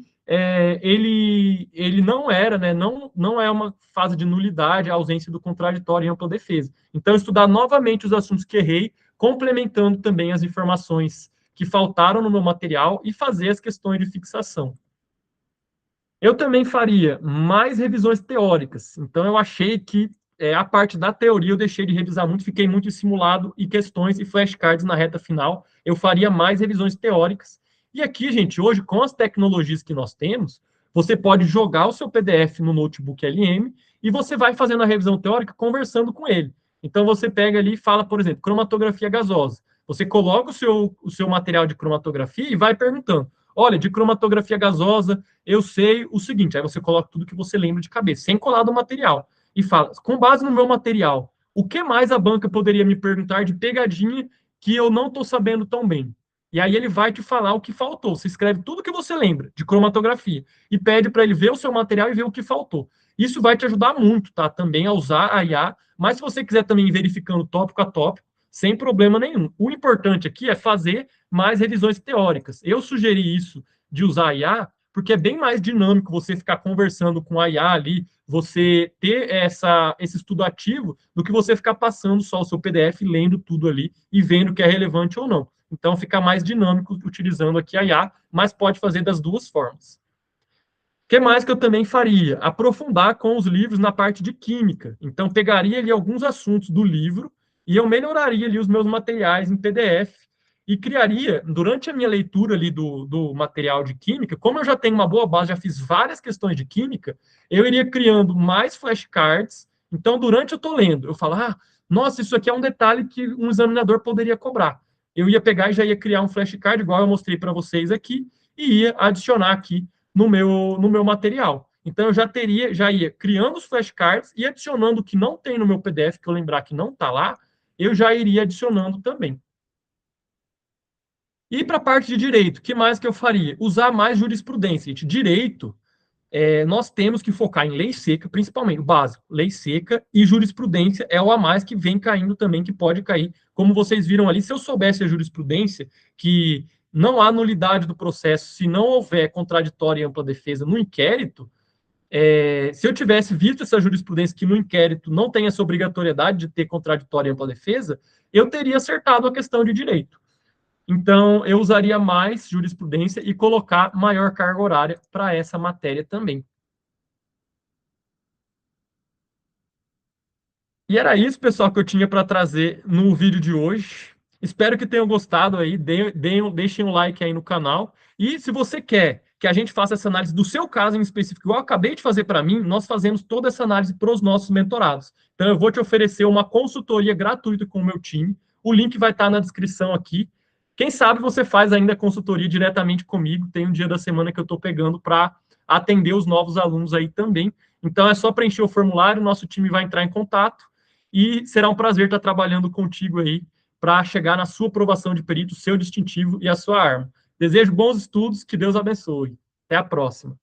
ele não era, né, não é uma fase de nulidade a ausência do contraditório em ampla defesa. Então, estudar novamente os assuntos que errei, complementando também as informações que faltaram no meu material e fazer as questões de fixação. Eu também faria mais revisões teóricas. Então, eu achei que a parte da teoria eu deixei de revisar muito, fiquei muito em simulado e questões e flashcards na reta final. Eu faria mais revisões teóricas. E aqui, gente, hoje, com as tecnologias que nós temos, você pode jogar o seu PDF no notebook LM e você vai fazendo a revisão teórica conversando com ele. Então, você pega ali e fala, por exemplo, cromatografia gasosa. Você coloca o seu material de cromatografia e vai perguntando: olha, de cromatografia gasosa, eu sei o seguinte, aí você coloca tudo que você lembra de cabeça, sem colar do material, e fala, com base no meu material, o que mais a banca poderia me perguntar de pegadinha que eu não estou sabendo tão bem? E aí ele vai te falar o que faltou. Você escreve tudo que você lembra de cromatografia e pede para ele ver o seu material e ver o que faltou. Isso vai te ajudar muito, tá? Também a usar a IA, mas se você quiser também ir verificando tópico a tópico, sem problema nenhum. O importante aqui é fazer mais revisões teóricas. Eu sugeri isso de usar a IA porque é bem mais dinâmico você ficar conversando com a IA ali, você ter esse estudo ativo, do que você ficar passando só o seu PDF, lendo tudo ali e vendo o que é relevante ou não. Então, fica mais dinâmico utilizando aqui a IA, mas pode fazer das duas formas. O que mais que eu também faria? Aprofundar com os livros na parte de química. Então, pegaria ali alguns assuntos do livro e eu melhoraria ali os meus materiais em PDF e criaria, durante a minha leitura ali do material de química, como eu já tenho uma boa base, já fiz várias questões de química, eu iria criando mais flashcards. Então, durante eu estou lendo, eu falo, nossa, isso aqui é um detalhe que um examinador poderia cobrar. Eu ia pegar e já ia criar um flashcard, igual eu mostrei para vocês aqui, e ia adicionar aqui no meu material. Então, eu já ia criando os flashcards e adicionando o que não tem no meu PDF, que eu lembrar que não está lá, eu já iria adicionando também. E para a parte de direito, o que mais que eu faria? Usar mais jurisprudência. Gente. Direito, nós temos que focar em lei seca, principalmente, o básico, lei seca e jurisprudência é o a mais que vem caindo também, que pode cair. Como vocês viram ali, se eu soubesse a jurisprudência, que não há nulidade do processo se não houver contraditória e ampla defesa no inquérito, se eu tivesse visto essa jurisprudência que no inquérito não tem essa obrigatoriedade de ter contraditória e ampla defesa, eu teria acertado a questão de direito. Então, eu usaria mais jurisprudência e colocar maior carga horária para essa matéria também. E era isso, pessoal, que eu tinha para trazer no vídeo de hoje. Espero que tenham gostado aí. Deixem um like aí no canal. E se você quer que a gente faça essa análise do seu caso em específico, igual eu acabei de fazer para mim, nós fazemos toda essa análise para os nossos mentorados. Então, eu vou te oferecer uma consultoria gratuita com o meu time. O link vai estar na descrição aqui. Quem sabe você faz ainda a consultoria diretamente comigo. Tem um dia da semana que eu estou pegando para atender os novos alunos aí também. Então, é só preencher o formulário, nosso time vai entrar em contato e será um prazer estar trabalhando contigo aí para chegar na sua aprovação de perito, seu distintivo e a sua arma. Desejo bons estudos, que Deus abençoe. Até a próxima.